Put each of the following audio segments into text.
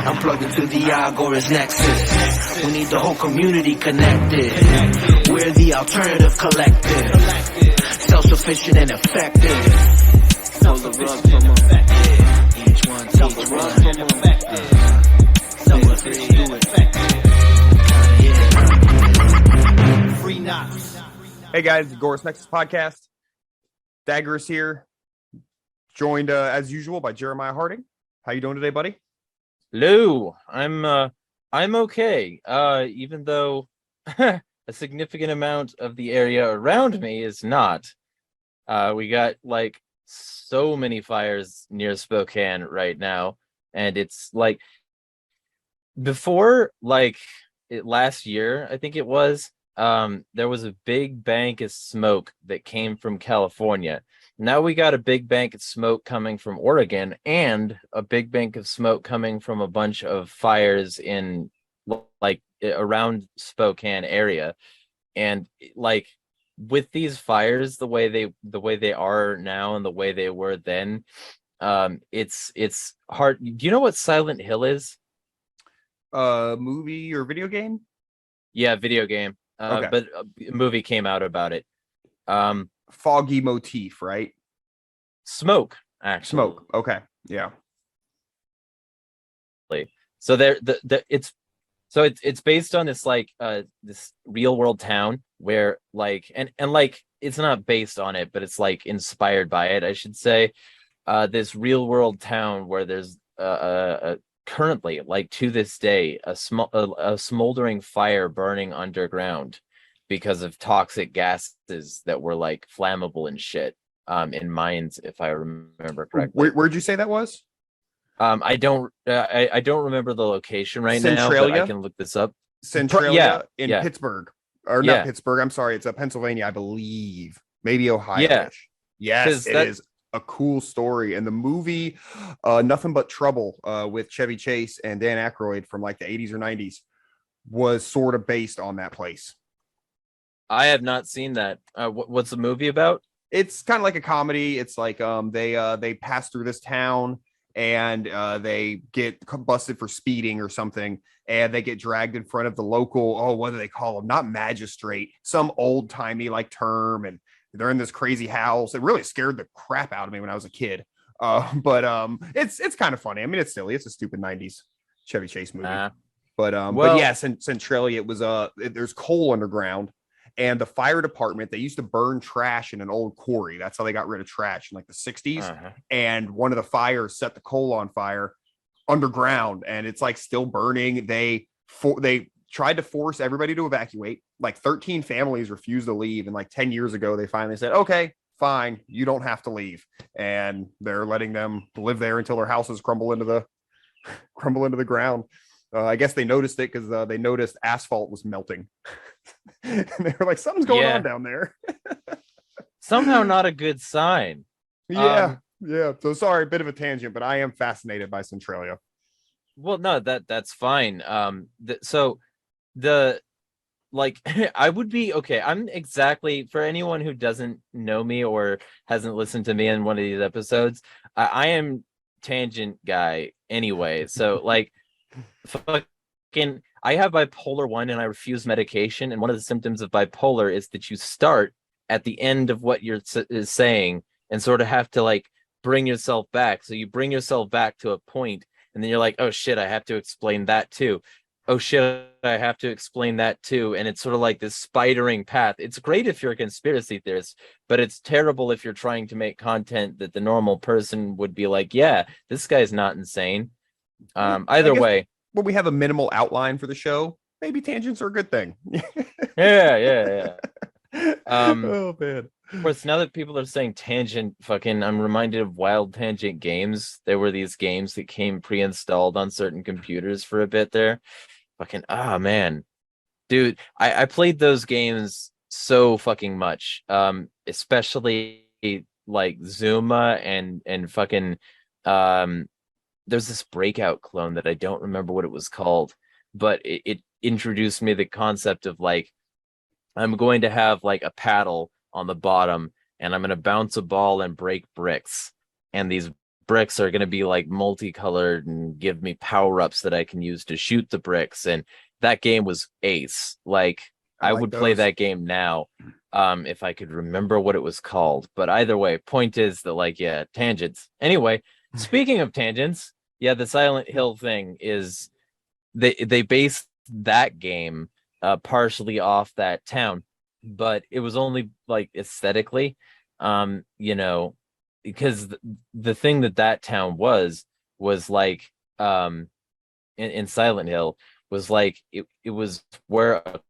I'm plugged into the Agorist Nexus. We need the whole community connected. We're the alternative collective. Self-sufficient and effective. Pull the rug from effective. Each one teach one. Free knots. Hey guys, the Agorist Acres podcast. Dagger's here, joined as usual by Jeremiah Harding. How you doing today, buddy? Lou, I'm okay. Even though a significant amount of the area around me is not. We got like so many fires near Spokane right now, and it's like before last year, I think it was. There was a big bank of smoke that came from California. Now we got a big bank of smoke coming from Oregon and a big bank of smoke coming from a bunch of fires in like around Spokane area. And like with these fires, the way they are now and the way they were then, it's hard. Do you know what Silent Hill is? Movie or video game? Yeah, video game. Okay. But a movie came out about it. Foggy motif, right? Smoke, actually. Smoke. Okay. Yeah. So it's based on this this real world town where and it's not based on it, but it's like inspired by it, I should say. This real world town where there's currently, like to this day, a smoldering fire burning underground because of toxic gases that were like flammable and shit in mines, if I remember correctly. Where'd you say that was? I don't remember the location right now, but I can look this up. Centralia in yeah. Pittsburgh, or not Pittsburgh. I'm sorry, it's Pennsylvania, I believe, maybe Ohio. Yeah. Yes, it is a cool story. And the movie Nothing But Trouble with Chevy Chase and Dan Aykroyd from like the 80s or 90s was sort of based on that place. I have not seen that. What's the movie about? It's kind of like a comedy. It's like they pass through this town and they get busted for speeding or something, and they get dragged in front of the local, what do they call them? Not magistrate, some old timey like term, and they're in this crazy house. It really scared the crap out of me when I was a kid. But it's kind of funny. I mean, it's silly. It's a stupid 90s Chevy Chase movie. But yes, in Centralia, it was there's coal underground, and the fire department, they used to burn trash in an old quarry. That's how they got rid of trash in like the 60s. And one of the fires set the coal on fire underground, and it's like still burning. They tried to force everybody to evacuate. Like 13 families refused to leave. And like 10 years ago, they finally said, okay, fine, you don't have to leave. And they're letting them live there until their houses crumble into the ground. I guess they noticed it because they noticed asphalt was melting. And they were like, something's going on down there. Somehow not a good sign. Yeah. So sorry, a bit of a tangent, but I am fascinated by Centralia. Well, no, that's fine. I would be okay. I'm exactly, for anyone who doesn't know me or hasn't listened to me in one of these episodes, I am tangent guy anyway. So like fucking I have bipolar 1 and I refuse medication, and one of the symptoms of bipolar is that you start at the end of what you're saying and sort of have to like bring yourself back. So you bring yourself back to a point, and then you're like, oh shit, I have to explain that too. Oh shit, I have to explain that too. And it's sort of like this spidering path. It's great if you're a conspiracy theorist, but it's terrible if you're trying to make content that the normal person would be like, yeah, this guy's not insane. Either way. When we have a minimal outline for the show, maybe tangents are a good thing. Yeah. Oh man. Of course, now that people are saying tangent, I'm reminded of Wild Tangent Games. There were these games that came pre-installed on certain computers for a bit there. Man. Dude, I played those games so fucking much. Especially like Zuma and fucking there's this Breakout clone that I don't remember what it was called, but it introduced me the concept of like, I'm going to have like a paddle on the bottom, and I'm going to bounce a ball and break bricks. And these bricks are going to be like multicolored and give me power-ups that I can use to shoot the bricks. And that game was ace. Like I like would play those. that game now if I could remember what it was called. But either way, point is that, like, yeah, tangents. Anyway, speaking of tangents, yeah, the Silent Hill thing is they based that game partially off that town, but it was only like aesthetically, you know, because the thing that town was like in Silent Hill was like it was where a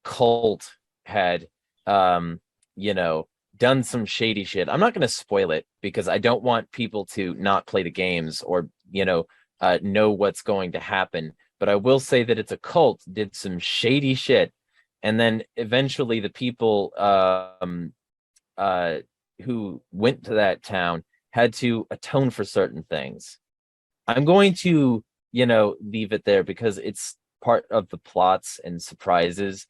cult had you know, done some shady shit. I'm not going to spoil it because I don't want people to not play the games or, you know what's going to happen. But I will say that it's a cult did some shady shit, and then eventually the people who went to that town had to atone for certain things. I'm going to, leave it there because it's part of the plots and surprises,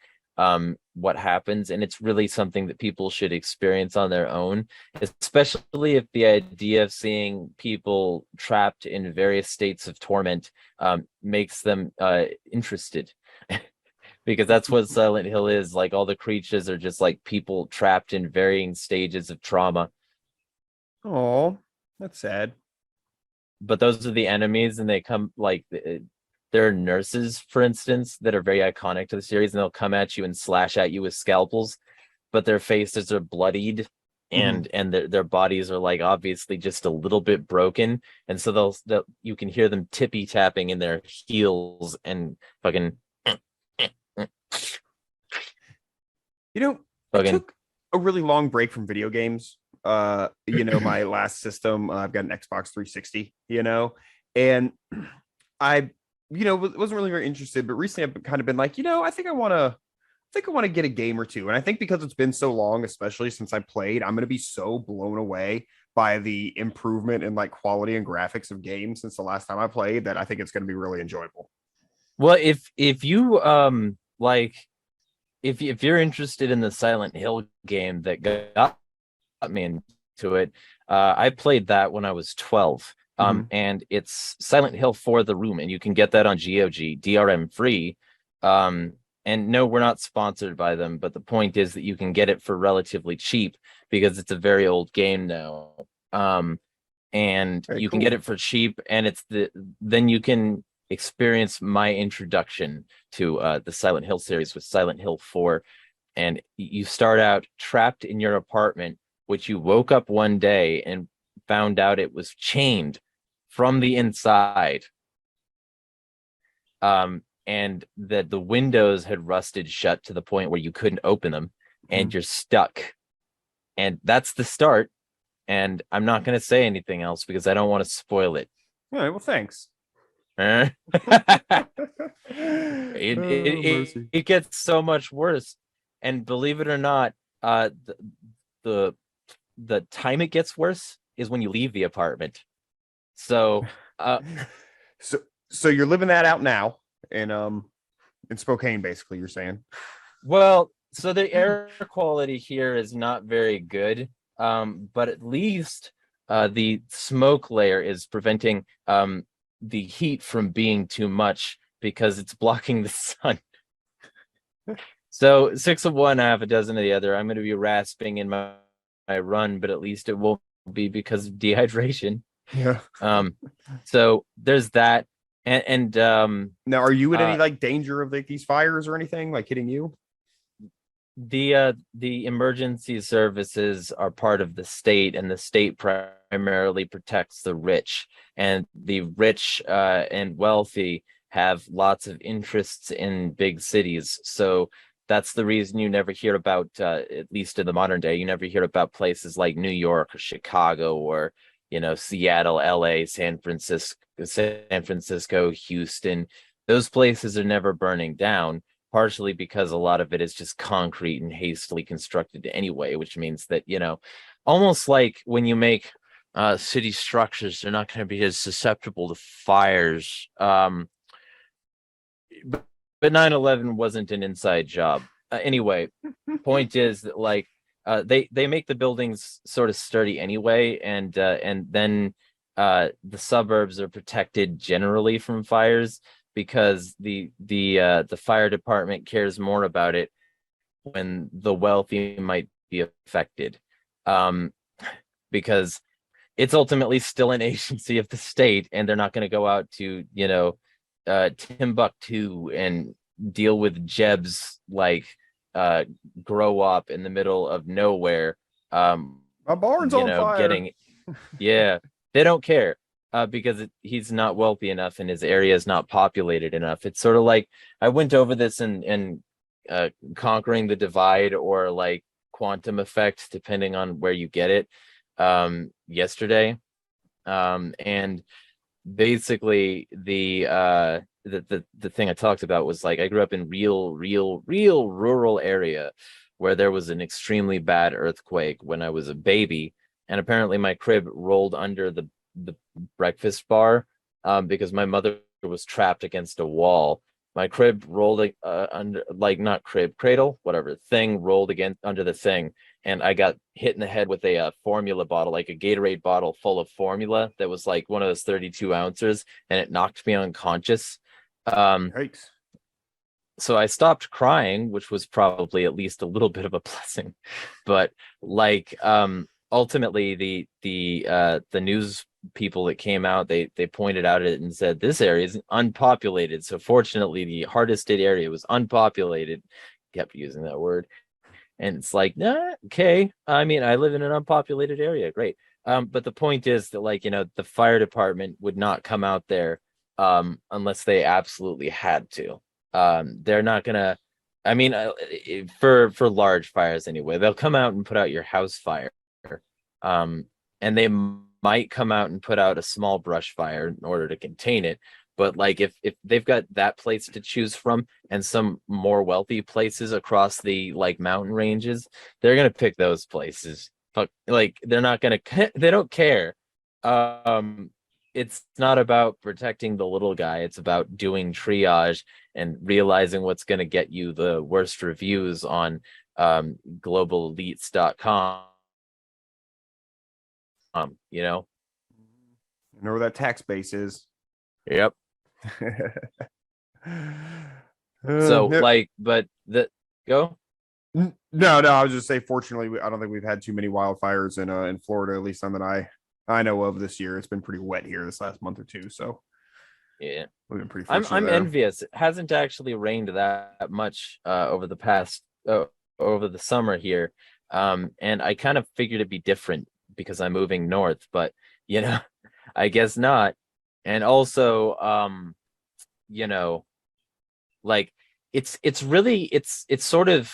what happens, and it's really something that people should experience on their own, especially if the idea of seeing people trapped in various states of torment makes them interested. Because that's what Silent Hill is. Like, all the creatures are just like people trapped in varying stages of trauma. Oh, that's sad. But those are the enemies, and they come like there are nurses, for instance, that are very iconic to the series, and they'll come at you and slash at you with scalpels, but their faces are bloodied, and their bodies are like obviously just a little bit broken, and so they'll you can hear them tippy tapping in their heels and fucking. I took a really long break from video games. My last system, I've got an Xbox 360, and I, wasn't really very interested, but recently I've kind of been like, I think I want to get a game or two. And I think because it's been so long, especially since I played, I'm going to be so blown away by the improvement in like quality and graphics of games since the last time I played that I think it's going to be really enjoyable. Well, if you like if you're interested in the Silent Hill game that got me into it, I played that when I was 12. And it's Silent Hill for the Room, and you can get that on GOG, DRM free. And no, we're not sponsored by them, but the point is that you can get it for relatively cheap because it's a very old game now. And Very you cool. can get it for cheap, and then you can experience my introduction to the Silent Hill series with Silent Hill 4. And you start out trapped in your apartment, which you woke up one day and found out it was chained from the inside. And that the windows had rusted shut to the point where you couldn't open them, and you're stuck. And that's the start. And I'm not going to say anything else because I don't want to spoil it. All right, well, thanks. It gets so much worse, and believe it or not, the time it gets worse is when you leave the apartment. So so you're living that out now in Spokane, basically, you're saying. Well, so the air quality here is not very good, but at least the smoke layer is preventing the heat from being too much because it's blocking the sun. So 6 of one, half a dozen of the other. I'm going to be rasping in my run, but at least it won't be because of dehydration. Yeah. So there's that. And now, are you in any like danger of like these fires or anything like hitting you? The emergency services are part of the state, and the state primarily protects the rich, and the rich and wealthy have lots of interests in big cities. So that's the reason you never hear about, at least in the modern day, you never hear about places like New York or Chicago or, Seattle, LA, San Francisco, Houston. Those places are never burning down, partially because a lot of it is just concrete and hastily constructed anyway, which means that, almost like when you make city structures, they're not going to be as susceptible to fires. But 9/11 wasn't an inside job. Anyway, point is that like they make the buildings sort of sturdy anyway, and then the suburbs are protected generally from fires because the fire department cares more about it when the wealthy might be affected, um, because it's ultimately still an agency of the state, and they're not going to go out to Timbuktu and deal with Jebs like grow up in the middle of nowhere. My barn's on fire. Getting yeah, they don't care because he's not wealthy enough and his area is not populated enough. It's sort of like I went over this in Conquering the Divide, or like Quantum Effect, depending on where you get it, yesterday. And basically the thing I talked about was like I grew up in real rural area where there was an extremely bad earthquake when I was a baby, and apparently my crib rolled under the breakfast bar because my mother was trapped against a wall. My crib rolled under, like, not crib, cradle, whatever thing rolled again under the thing, and I got hit in the head with a formula bottle, like a Gatorade bottle full of formula that was like one of those 32 ounces, and it knocked me unconscious. Yikes. So I stopped crying, which was probably at least a little bit of a blessing. But like ultimately the news people that came out, they pointed out it and said this area is unpopulated. So fortunately the hardest hit area was unpopulated. Kept using that word. And it's like, nah, okay. I mean, I live in an unpopulated area. Great. But the point is that, like, the fire department would not come out there unless they absolutely had to. They're not gonna, I mean, for large fires anyway, they'll come out and put out your house fire. And they might come out and put out a small brush fire in order to contain it. But like if they've got that place to choose from and some more wealthy places across the like mountain ranges, they're gonna pick those places. Like they're not gonna they don't care. It's not about protecting the little guy, it's about doing triage and realizing what's gonna get you the worst reviews on globalelites.com. You know? You know where that tax base is. Yep. So no, like, but the go. no, I was just say. Fortunately, I don't think we've had too many wildfires in Florida, at least none that I know of this year. It's been pretty wet here this last month or two, so Yeah, we've been pretty I'm fortunate there. envious. It hasn't actually rained that much over the past over the summer here, and I kind of figured it'd be different because I'm moving north, but I guess not. And also, you know, like it's really it's sort of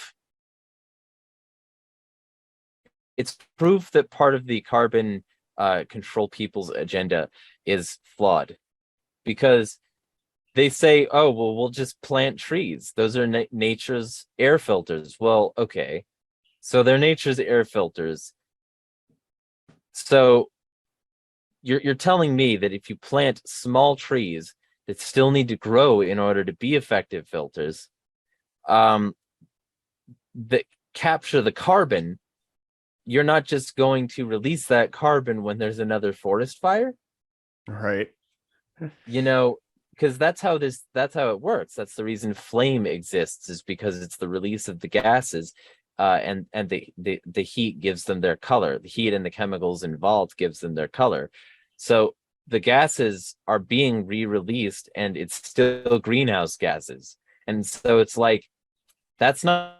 it's proof that part of the carbon control people's agenda is flawed, because they say, oh well, we'll just plant trees, those are nature's air filters. Well, okay, so they're nature's air filters, so you're telling me that if you plant small trees that still need to grow in order to be effective filters, that capture the carbon, you're not just going to release that carbon when there's another forest fire? Right. Because that's how it works. That's the reason flame exists, is because it's the release of the gases, and the heat gives them their color. The heat and the chemicals involved gives them their color. So the gases are being re-released, and it's still greenhouse gases. And so it's like, that's not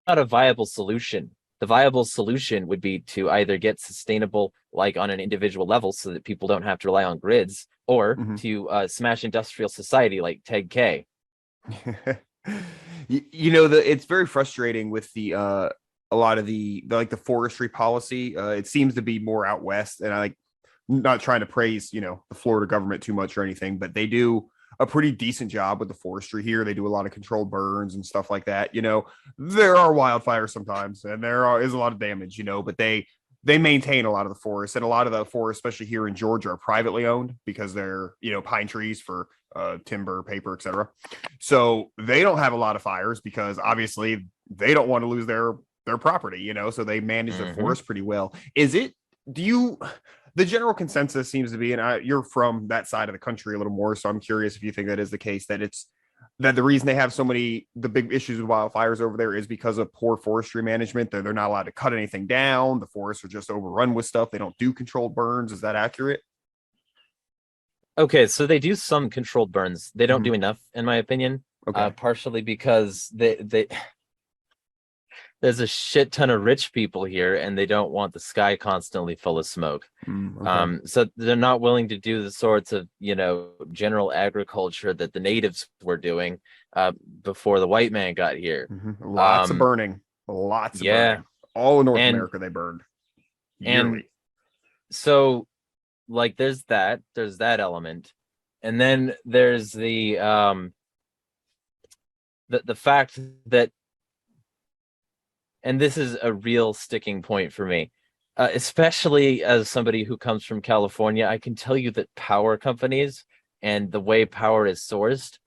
a viable solution. The viable solution would be to either get sustainable, like on an individual level, so that people don't have to rely on grids, or to smash industrial society like Ted K. It's very frustrating with the a lot of the forestry policy. It seems to be more out west, and I'm not trying to praise the Florida government too much or anything, but they do a pretty decent job with the forestry here. They do a lot of controlled burns and stuff like that. There are wildfires sometimes, and is a lot of damage, but they maintain a lot of the forests, and a lot of the forests, especially here in Georgia, are privately owned because they're pine trees for timber, paper, etc. So they don't have a lot of fires because obviously they don't want to lose their property, so they manage the forest pretty well. Is it do you the general consensus seems to be, and you're from that side of the country a little more, so I'm curious if you think that is the case, that it's that the reason they have the big issues with wildfires over there is because of poor forestry management, that they're not allowed to cut anything down, the forests are just overrun with stuff, they don't do controlled burns. Is that accurate? Okay, so they do some controlled burns. They don't Mhm. do enough, in my opinion. Okay. Partially because they there's a shit ton of rich people here, and they don't want the sky constantly full of smoke. Okay. So they're not willing to do the sorts of, general agriculture that the natives were doing before the white man got here. Lots of Um, burning, lots of yeah, burning. All of North and America they burned and yearly. so like there's that element, and then there's the fact that, and this is a real sticking point for me, especially as somebody who comes from California. I can tell you that power companies and the way power is sourced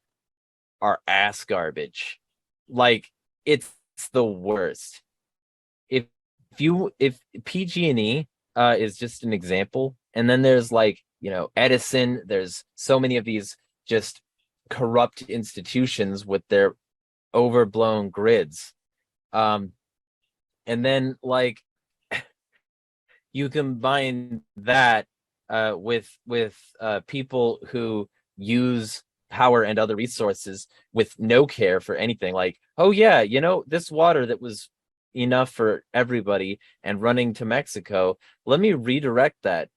are ass garbage. Like, it's the worst. If if PG&E is just an example, and then there's like, Edison, there's so many of these just corrupt institutions with their overblown grids. Um, and then like you combine that with people who use power and other resources with no care for anything. Like, oh yeah, this water that was enough for everybody and running to Mexico, let me redirect that.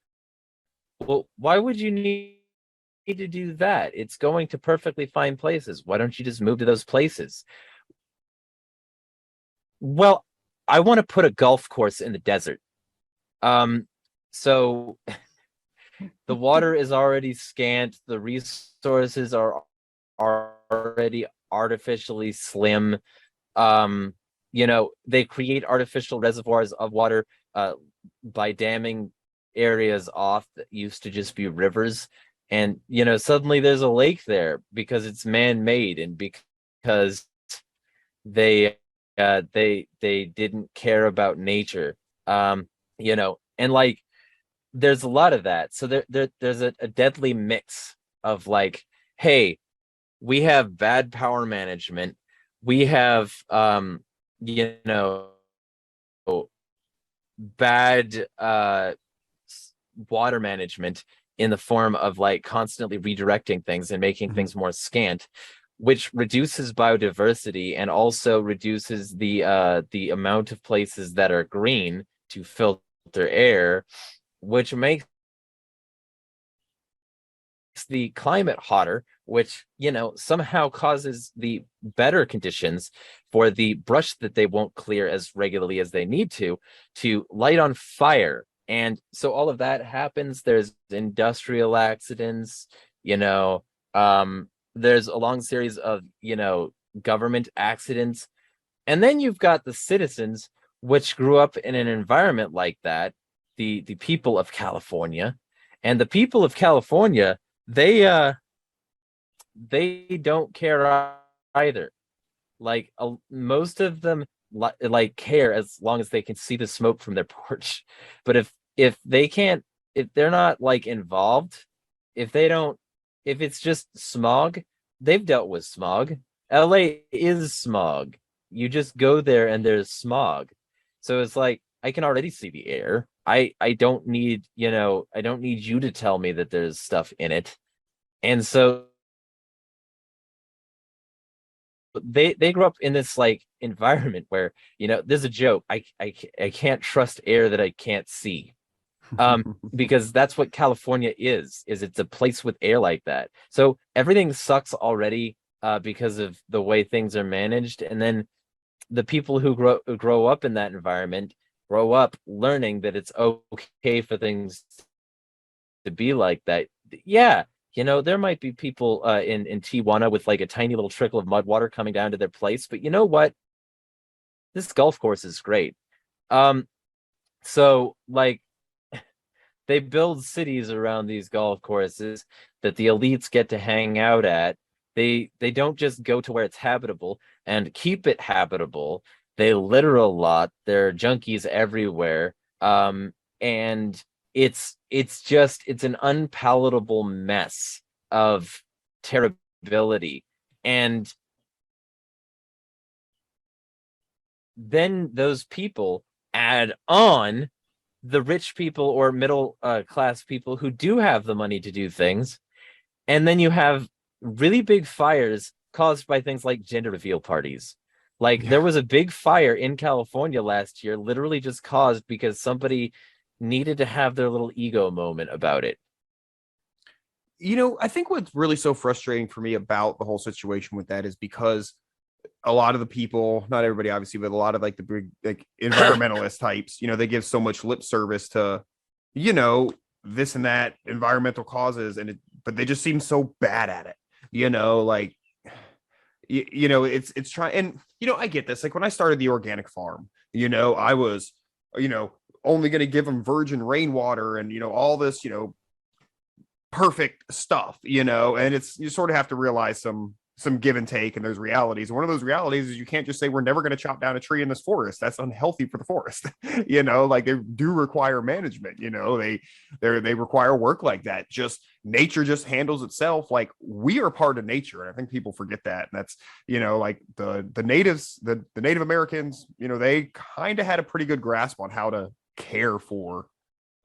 Well, why would you need to do that? It's going to perfectly fine places. Why don't you just move to those places? Well, I want to put a golf course in the desert. So the water is already scant, the resources are already artificially slim. They create artificial reservoirs of water by damming areas off that used to just be rivers. And suddenly there's a lake there because it's man-made, and because they they didn't care about nature. And like there's a lot of that. So there's a deadly mix of like, hey, we have bad power management, we have you know bad water management in the form of like constantly redirecting things and making Mhm. things more scant, which reduces biodiversity and also reduces the amount of places that are green to filter air, which makes the climate hotter, which somehow causes the better conditions for the brush that they won't clear as regularly as they need to light on fire. And so all of that happens. There's industrial accidents, there's a long series of government accidents, and then you've got the citizens, which grew up in an environment like that, the people of California. And the people of California, they don't care either. Like most of them like care as long as they can see the smoke from their porch. But if they can't, if they're not like involved, if they don't, if it's just smog, they've dealt with smog. LA is smog. You just go there and there's smog. So it's like I can already see the air. I don't need, I don't need you to tell me that there's stuff in it. And so they grew up in this like environment where there's a joke, I can't trust air that I can't see, because that's what California is it's a place with air like that. So everything sucks already because of the way things are managed. And then the people who grow up in that environment grow up learning that it's okay for things to be like that. Yeah, there might be people in Tijuana with like a tiny little trickle of mud water coming down to their place, but you know what? This golf course is great. Um, so like they build cities around these golf courses that the elites get to hang out at. They don't just go to where it's habitable and keep it habitable. They litter a lot. There are junkies everywhere. and it's an unpalatable mess of terribility. And then those people add on the rich people or middle class people who do have the money to do things, and then you have really big fires caused by things like gender reveal parties. Like there was a big fire in California last year, literally just caused because somebody needed to have their little ego moment about it. You know, I think what's really so frustrating for me about the whole situation with that is because a lot of the people, not everybody obviously, but a lot of like the big like environmentalist types, you know, they give so much lip service to, you know, this and that environmental causes, and but they just seem so bad at it, you know, like you know, it's trying. And you know, I get this. Like when I started the organic farm, you know, I was, you know, only going to give them virgin rainwater and, you know, all this, you know, perfect stuff, you know, and it's, you sort of have to realize some give and take, and there's realities. One of those realities is you can't just say we're never going to chop down a tree in this forest. That's unhealthy for the forest. You know, like they do require management, you know, they require work like that. Just nature just handles itself. Like we are part of nature, and I think people forget that. And that's, you know, like the natives, the Native Americans, you know, they kind of had a pretty good grasp on how to care for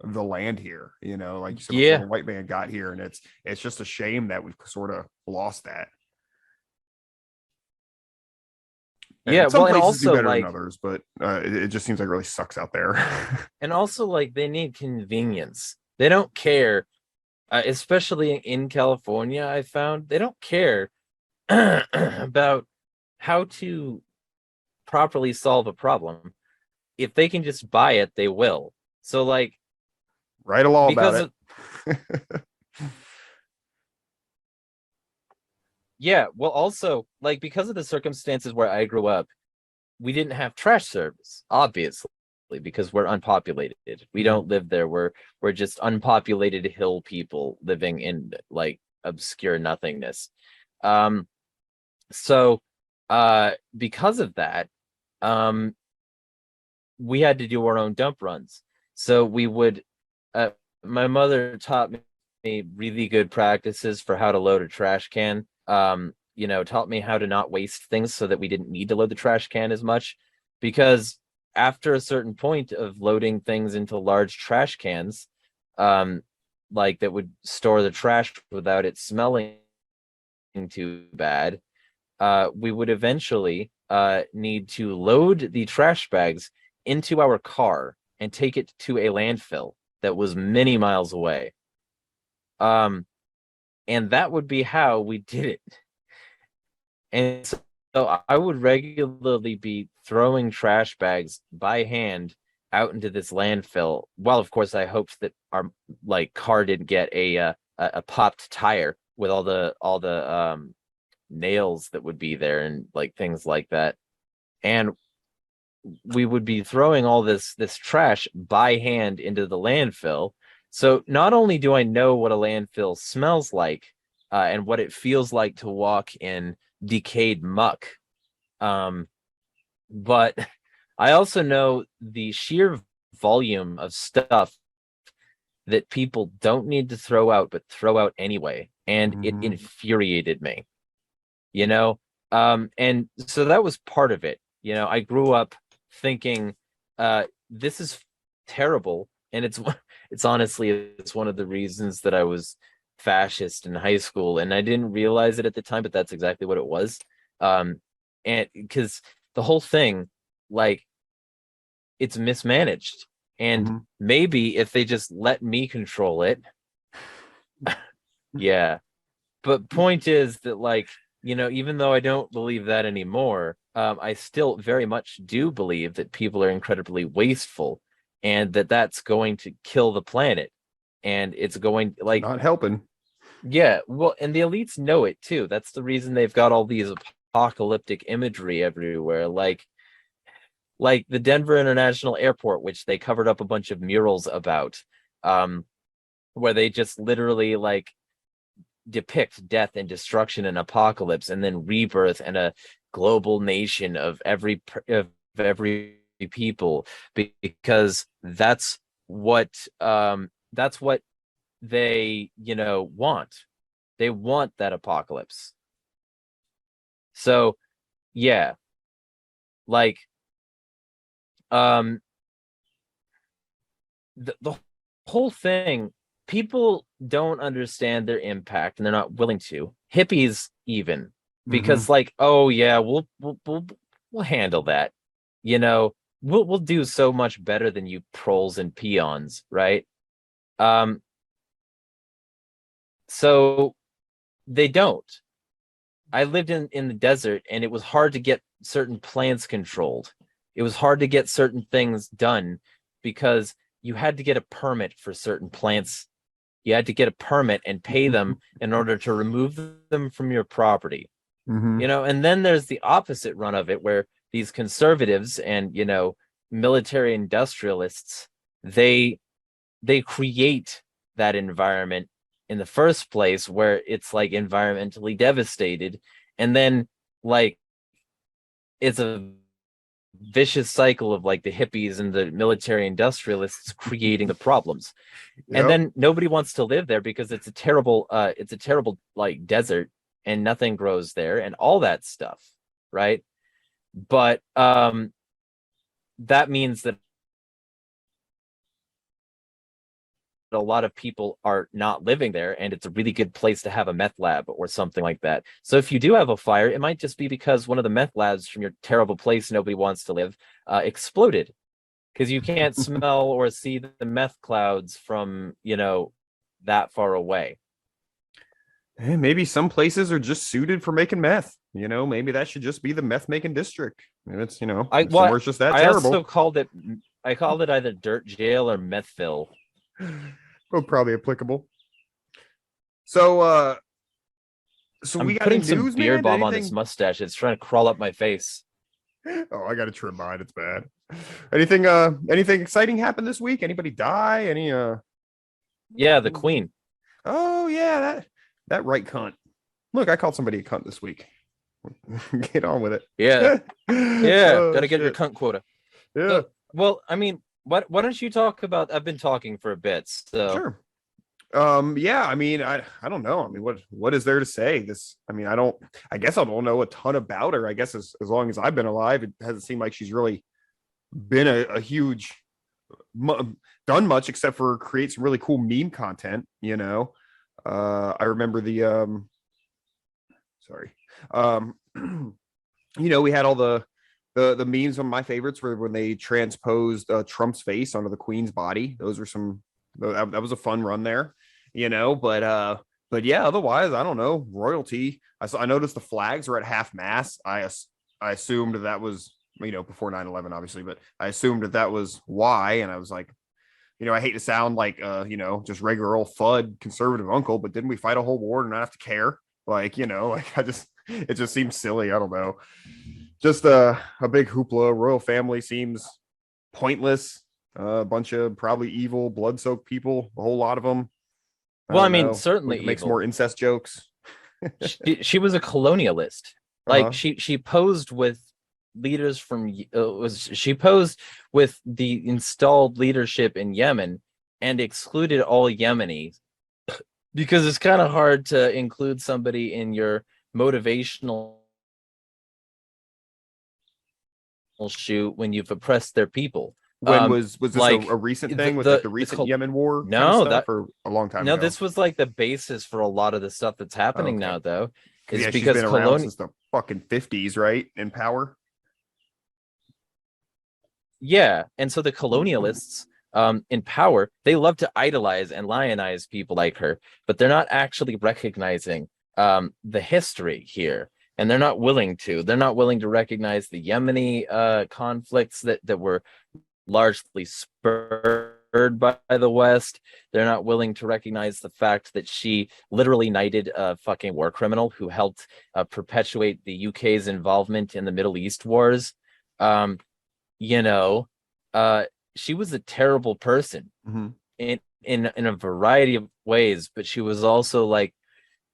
the land here, you know, like you said, before the white man got here. And it's just a shame that we've sort of lost that. Yeah, some well, and places also do better like than others, but it just seems like it really sucks out there. and also like they need convenience. They don't care, especially in California. I found they don't care about how to properly solve a problem. If they can just buy it, they will. So like Write a law about because it. yeah, well also like because of the circumstances where I grew up, we didn't have trash service, obviously, because we're unpopulated. We don't live there. We're just unpopulated hill people living in like obscure nothingness. So because of that, we had to do our own dump runs. So we would my mother taught me really good practices for how to load a trash can. You know, taught me how to not waste things so that we didn't need to load the trash can as much, because after a certain point of loading things into large trash cans, like that would store the trash without it smelling too bad, we would eventually need to load the trash bags into our car and take it to a landfill that was many miles away. And that would be how we did it. And so I would regularly be throwing trash bags by hand out into this landfill. Well, of course, I hoped that our like car didn't get a popped tire with all the nails that would be there and like things like that. And we would be throwing all this trash by hand into the landfill. So not only do I know what a landfill smells like and what it feels like to walk in decayed muck, but I also know the sheer volume of stuff that people don't need to throw out but throw out anyway, and it infuriated me, you know. And so that was part of it. You know, I grew up thinking this is terrible, and it's honestly it's one of the reasons that I was fascist in high school, and I didn't realize it at the time, but that's exactly what it was. And because the whole thing, like, it's mismanaged, and maybe if they just let me control it, yeah. But point is that, like, you know, even though I don't believe that anymore, I still very much do believe that people are incredibly wasteful, and that that's going to kill the planet, and it's going like not helping. Yeah, well, and the elites know it too. That's the reason they've got all these apocalyptic imagery everywhere, like the Denver International Airport, which they covered up a bunch of murals about, where they just literally like depict death and destruction and apocalypse, and then rebirth and a global nation of every people, because that's what they, want. They want that apocalypse. So yeah, like the whole thing, people don't understand their impact and they're not willing to. Hippies even, because like, oh yeah, we'll handle that. We'll do so much better than you proles and peons, right? So they don't. I lived in the desert, and it was hard to get certain plants controlled. It was hard to get certain things done because you had to get a permit for certain plants. You had to get a permit and pay them in order to remove them from your property. And then there's the opposite run of it, where these conservatives and military industrialists, they create that environment in the first place where it's like environmentally devastated, and then like it's a vicious cycle of like the hippies and the military industrialists creating the problems. And then nobody wants to live there because it's a terrible like desert, and nothing grows there and all that stuff, right? But that means that a lot of people are not living there, and it's a really good place to have a meth lab or something like that. So if you do have a fire, it might just be because one of the meth labs from your terrible place nobody wants to live exploded, because you can't smell or see the meth clouds from that far away. Maybe some places are just suited for making meth. Maybe that should just be the meth making district. And it's somewhere's just that terrible. I called it either dirt jail or methville. Well, probably applicable. So I'm we got putting any some news, beer man? bomb on this mustache. It's trying to crawl up my face. Oh, I gotta trim mine. It's bad. Anything exciting happened this week? Anybody die? Yeah, the Queen. Oh yeah, that right cunt. Look, I called somebody a cunt this week. Get on with it. Yeah. Yeah. Oh, Gotta get your shit. cunt quota. Yeah. So, well, I mean, why don't you talk about, I've been talking for a bit, so Sure. Yeah, I mean, I don't know. I mean, what is there to say? I guess I don't know a ton about her. I guess as long as I've been alive, it hasn't seemed like she's really been a huge done much except for create some really cool meme content. I remember the we had all the memes. On my favorites were when they transposed Trump's face onto the Queen's body. Those were that was a fun run there, but yeah, otherwise I don't know. Royalty, I noticed the flags were at half mast. I assumed that was before 9/11 obviously, but I assumed that was why. And I was like, I hate to sound like just regular old FUD conservative uncle, but didn't we fight a whole war and not have to care? It just seems silly. I don't know. Just a big hoopla. Royal family seems pointless. A bunch of probably evil, blood-soaked people. A whole lot of them. Well, I mean, certainly makes more incest jokes. she was a colonialist. Like she posed with leaders from she posed with the installed leadership in Yemen and excluded all Yemenis, because it's kind of hard to include somebody in your motivational shoot when you've oppressed their people. When was this like a recent thing with the recent Yemen war? No, that for a long time. No, ago? This was like the basis for a lot of the stuff that's happening now, though. Is yeah, because she's been around since the fucking 50s, right? In power. Yeah, and so the colonialists in power, they love to idolize and lionize people like her, but they're not actually recognizing the history here. And they're not willing to. They're not willing to recognize the Yemeni conflicts that were largely spurred by the West. They're not willing to recognize the fact that she literally knighted a fucking war criminal who helped perpetuate the UK's involvement in the Middle East wars. She was a terrible person in a variety of ways, but she was also like,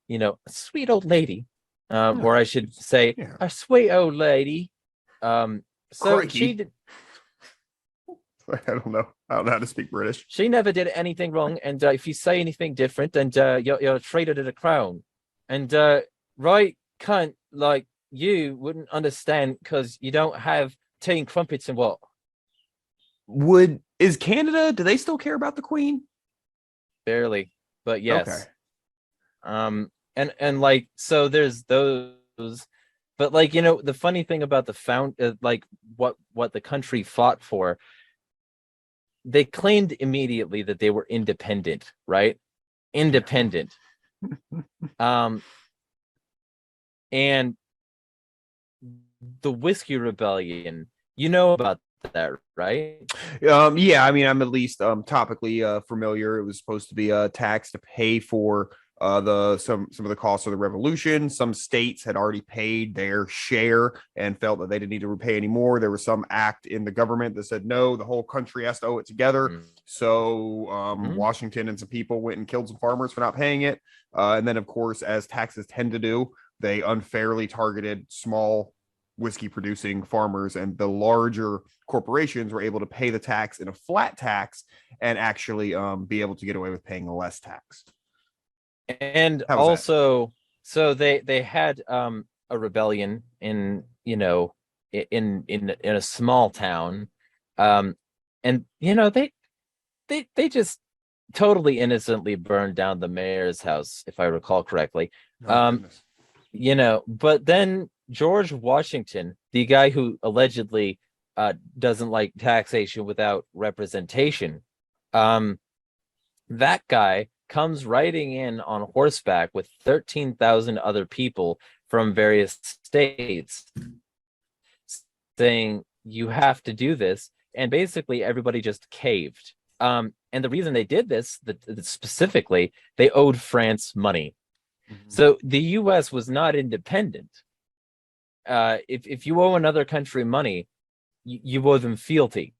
a sweet old lady. Or I should say, a sweet old lady. So Crikey. she did. I don't know. I don't know how to speak British. She never did anything wrong, and if you say anything different, and you're a traitor to the crown, and right cunt like you wouldn't understand because you don't have tea and crumpets and what. Is Canada? Do they still care about the Queen? Barely, but yes. Okay. And like, so there's those, but like, the funny thing about like what the country fought for, they claimed immediately that they were independent, right? Independent. And the Whiskey Rebellion, you know about that, right? Yeah, I mean, I'm at least topically familiar. It was supposed to be a tax to pay for some of the costs of the revolution. Some states had already paid their share and felt that they didn't need to repay anymore. There was some act in the government that said no, the whole country has to owe it together. So Washington and some people went and killed some farmers for not paying it. And then, of course, as taxes tend to do, they unfairly targeted small whiskey producing farmers, and the larger corporations were able to pay the tax in a flat tax and actually be able to get away with paying less tax. And also, so they had a rebellion in a small town, and they just totally innocently burned down the mayor's house, if I recall correctly. But then George Washington, the guy who allegedly doesn't like taxation without representation, that guy comes riding in on horseback with 13,000 other people from various states saying, you have to do this. And basically everybody just caved. And the reason they did this, specifically, they owed France money. Mm-hmm. So the US was not independent. If you owe another country money, you owe them fealty.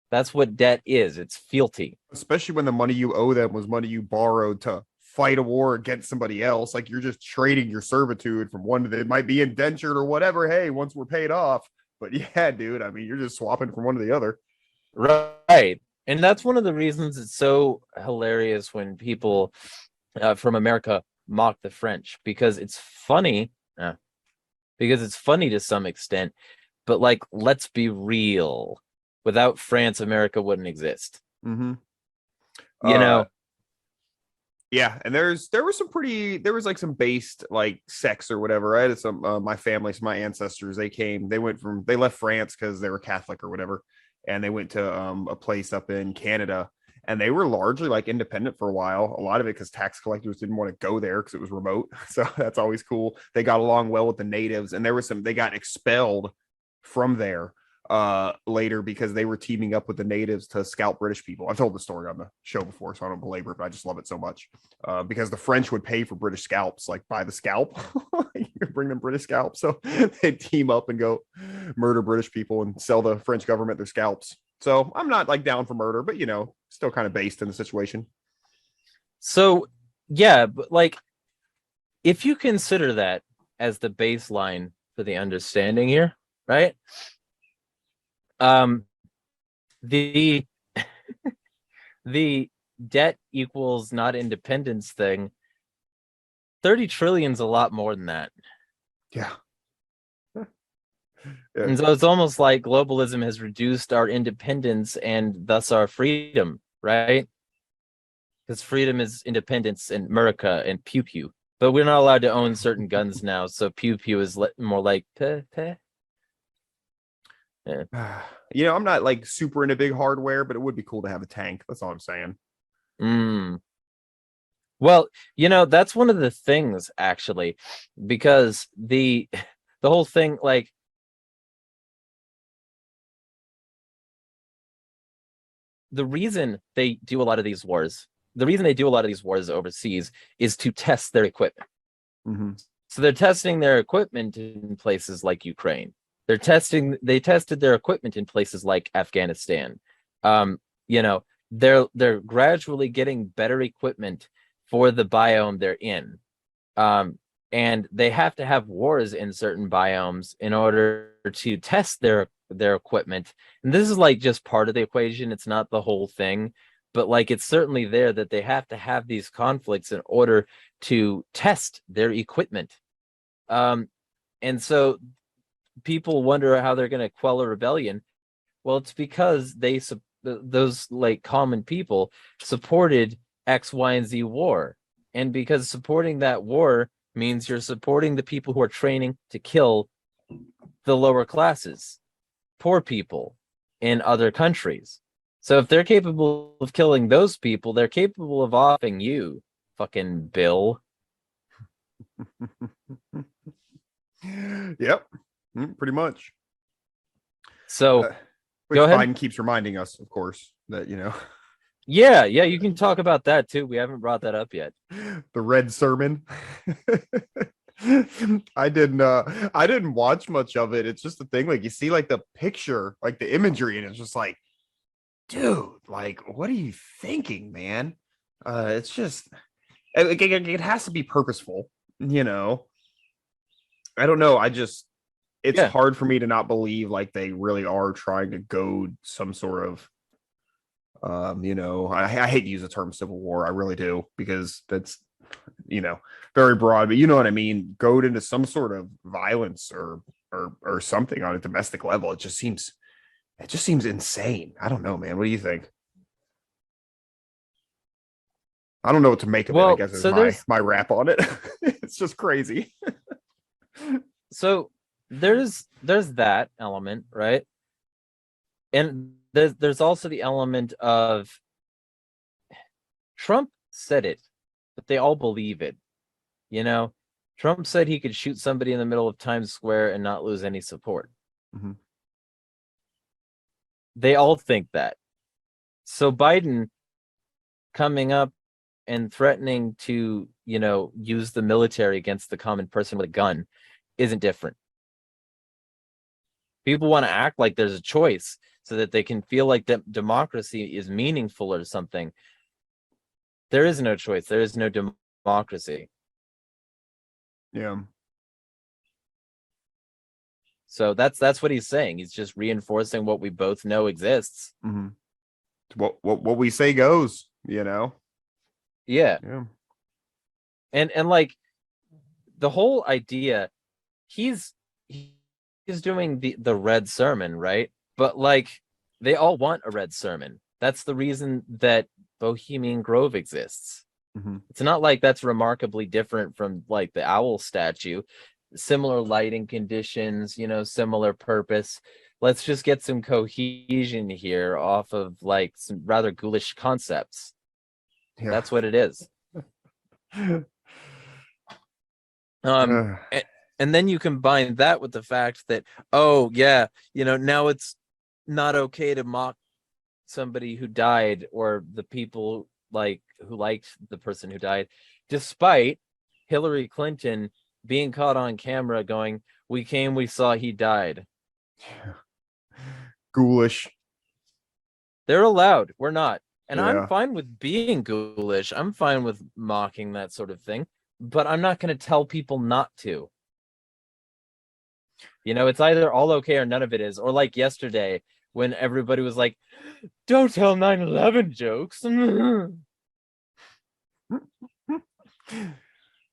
That's what debt is. It's fealty. Especially when the money you owe them was money you borrowed to fight a war against somebody else. Like, you're just trading your servitude from one to the, it might be indentured or whatever. Hey, once we're paid off. But yeah, dude, I mean, you're just swapping from one to the other. Right. And that's one of the reasons it's so hilarious when people from America mock the French, because it's funny. Because it's funny to some extent. But like, let's be real. Without France, America wouldn't exist. Mm-hmm. Yeah, and there was like some based like sects or whatever. Right, it's my family, some my ancestors. They left France because they were Catholic or whatever, and they went to a place up in Canada, and they were largely like independent for a while. A lot of it because tax collectors didn't want to go there because it was remote. So that's always cool. They got along well with the natives, and they got expelled from there later because they were teaming up with the natives to scalp British people. I've told the story on the show before, so I don't belabor it, but I just love it so much because the French would pay for British scalps, like by the scalp. You could bring them British scalps, so they'd team up and go murder British people and sell the French government their scalps. So I'm not like down for murder, but still kind of based in the situation. So yeah, but like, if you consider that as the baseline for the understanding here, right? The the debt equals not independence thing, 30 trillion is a lot more than that. Yeah. And so it's almost like globalism has reduced our independence and thus our freedom, right? Because freedom is independence and America and pew pew. But we're not allowed to own certain guns now, so pew pew is more like peh, peh. Yeah. I'm not like super into big hardware, but it would be cool to have a tank. That's all I'm saying. Well, that's one of the things actually, because the whole thing, like, the reason they do a lot of these wars overseas is to test their equipment. Mm-hmm. So they're testing their equipment in places like Ukraine. They tested their equipment in places like Afghanistan. They're gradually getting better equipment for the biome they're in. And they have to have wars in certain biomes in order to test their their equipment. And this is like just part of the equation. It's not the whole thing, but like it's certainly there that they have to have these conflicts in order to test their equipment. And so people wonder how they're going to quell a rebellion. Well, it's because those like common people supported X, Y, and Z war. And because supporting that war means you're supporting the people who are training to kill the lower classes, poor people in other countries. So if they're capable of killing those people, they're capable of offing you, fucking Bill. Yep, pretty much. So which go ahead. Biden keeps reminding us, of course, that Yeah, you can talk about that too. We haven't brought that up yet. the red sermon. I didn't watch much of it. It's just the thing, like you see like the picture, like the imagery, and it's just like, dude, like what are you thinking, man? It's just it has to be purposeful, I don't know. It's hard for me to not believe like they really are trying to goad some sort of I hate to use the term civil war. I really do, because that's very broad, but you know what I mean, goad into some sort of violence or something on a domestic level. It just seems insane. I don't know, man. What do you think? I don't know what to make of it, I guess is my wrap on it. It's just crazy. So there's that element, right? And there's also the element of Trump said it, but they all believe it. Trump said he could shoot somebody in the middle of Times Square and not lose any support. Mm-hmm. They all think that. So Biden coming up and threatening to, use the military against the common person with a gun isn't different. People want to act like there's a choice so that they can feel like democracy is meaningful or something. There is no choice. There is no democracy. Yeah. So that's what he's saying. He's just reinforcing what we both know exists. Mm-hmm. What we say goes, Yeah. Yeah. And like the whole idea, he's doing the red sermon, right? But like they all want a red sermon. That's the reason that Bohemian Grove exists. Mm-hmm. It's not like that's remarkably different from like the owl statue. Similar lighting conditions, similar purpose. Let's just get some cohesion here off of like some rather ghoulish concepts. Yeah. That's what it is. And then you combine that with the fact that, now it's not okay to mock somebody who died or the people who liked the person who died, despite Hillary Clinton being caught on camera going, "We came, we saw, he died." Ghoulish. They're allowed. We're not. And Yeah. I'm fine with being ghoulish. I'm fine with mocking that sort of thing. But I'm not going to tell people not to. It's either all okay or none of it is. Or like yesterday when everybody was like, "Don't tell 9/11 jokes."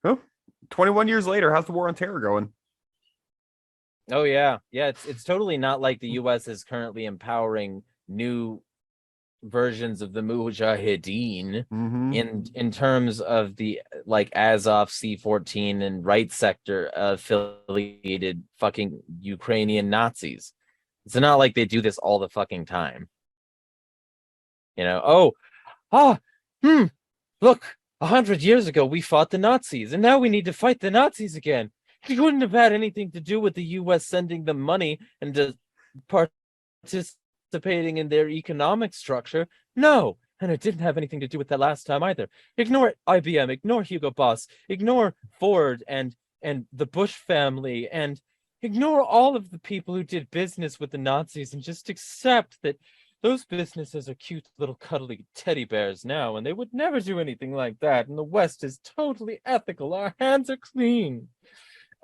Well, 21 years later, how's the war on terror going? Oh yeah. Yeah, it's totally not like the US is currently empowering new versions of the Mujahideen in terms of the like Azov C-14 and right sector affiliated fucking Ukrainian Nazis. It's not like they do this all the fucking time. Look, 100 years ago we fought the Nazis and now we need to fight the Nazis again. It wouldn't have had anything to do with the US sending them money and just participating in their economic structure. No, and it didn't have anything to do with that last time either. Ignore IBM, ignore Hugo Boss, ignore Ford and the Bush family, and ignore all of the people who did business with the Nazis and just accept that those businesses are cute little cuddly teddy bears now, and they would never do anything like that. And the West is totally ethical. Our hands are clean.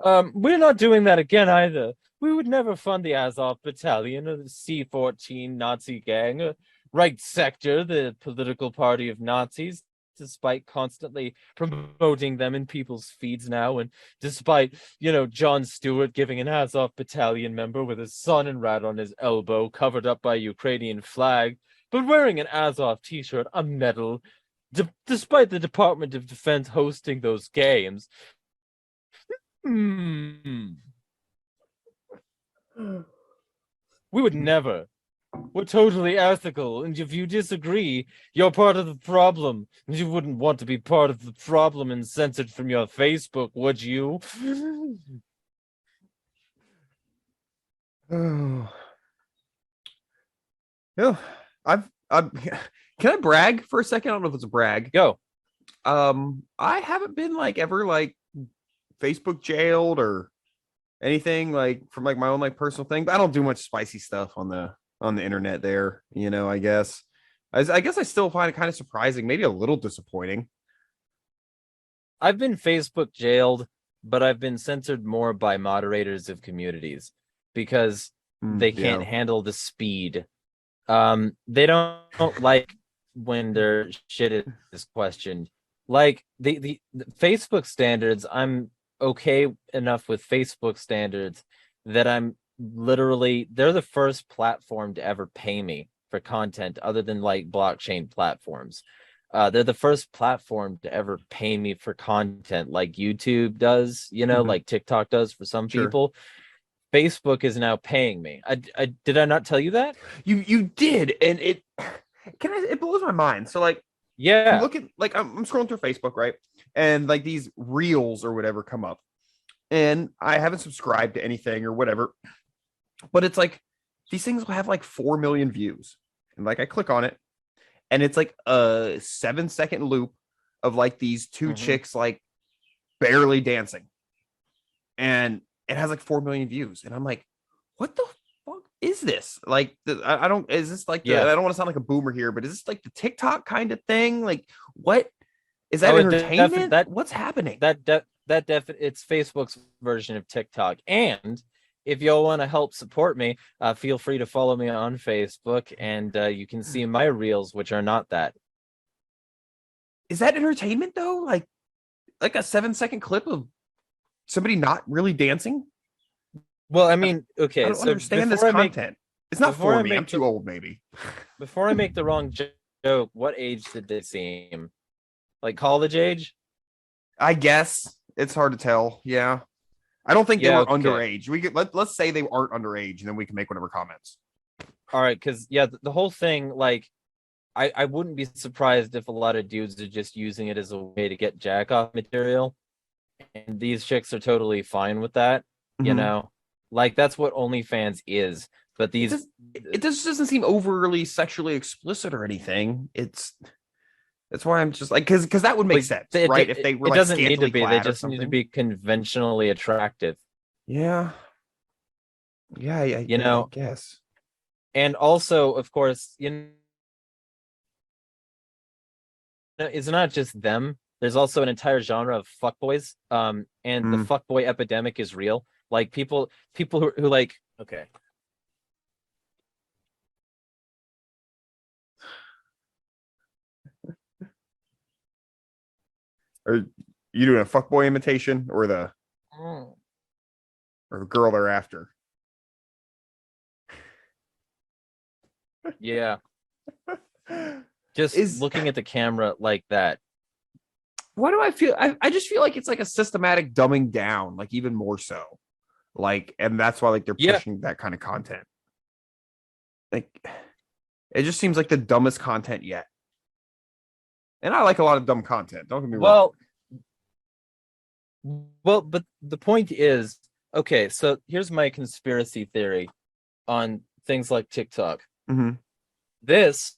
We're not doing that again either. We would never fund the Azov Battalion or the C-14 Nazi gang, or Right Sector, the political party of Nazis, despite constantly promoting them in people's feeds now, and despite, John Stewart giving an Azov Battalion member with his son and rat on his elbow, covered up by a Ukrainian flag, but wearing an Azov t-shirt, a medal, despite the Department of Defense hosting those games. We would never. We're totally ethical, and if you disagree, you're part of the problem. And you wouldn't want to be part of the problem and censored from your Facebook, would you? Oh. Yeah, I've can I brag for a second? I don't know if it's a brag. Go. I haven't been like ever like Facebook jailed or anything like from like my own like personal thing, but I don't do much spicy stuff on the internet there, I guess. I guess I still find it kind of surprising, maybe a little disappointing. I've been Facebook jailed, but I've been censored more by moderators of communities because they can't handle the speed. They don't like when their shit is questioned. Like the Facebook standards, I'm okay enough with Facebook standards that I'm literally, they're the first platform to ever pay me for content other than like blockchain platforms. They're the first platform to ever pay me for content like YouTube does, like TikTok does for some people. Facebook is now paying me. I did I not tell you that? You did, and it blows my mind. So like, yeah, I'm looking, like I'm scrolling through Facebook, right? And like these reels or whatever come up. And I haven't subscribed to anything or whatever. But it's like these things will have like 4 million views. And like I click on it, and it's like a 7-second loop of like these two chicks like barely dancing. And it has like 4 million views. And I'm like, what the fuck is this? Like, I don't, is this like, I don't want to sound like a boomer here, but is this like the TikTok kind of thing? Like, what is that entertainment? What's happening? It's Facebook's version of TikTok. And if y'all want to help support me, feel free to follow me on Facebook, and you can see my reels, which are not that. Is that entertainment though? Like a 7-second clip of somebody not really dancing? Well, I mean, okay. I don't understand this content. It's not for me. I'm too old, maybe. Before I make the wrong joke, what age did they seem? Like college age? I guess it's hard to tell. Yeah, I don't think they were underage. We could let's say they aren't underage, and then we can make whatever comments. All right, because the whole thing, like, I wouldn't be surprised if a lot of dudes are just using it as a way to get jack off material, and these chicks are totally fine with that. Like that's what OnlyFans is. But it just doesn't seem overly sexually explicit or anything. That's why I'm just like, because that would make sense, right? If they were like, it doesn't need to be. They just need to be conventionally attractive. Yeah. I guess. And also, of course, it's not just them. There's also an entire genre of fuckboys. And the fuckboy epidemic is real. Like people who like, okay. Are you doing a fuckboy imitation or the girl they're after? Yeah. Just looking at the camera like that. Why do I feel? I just feel like it's like a systematic dumbing down, like even more so. Like, and that's why like they're pushing that kind of content. Like, it just seems like the dumbest content yet. And I like a lot of dumb content. Don't get me wrong. Well, but the point is, okay, so here's my conspiracy theory on things like TikTok. This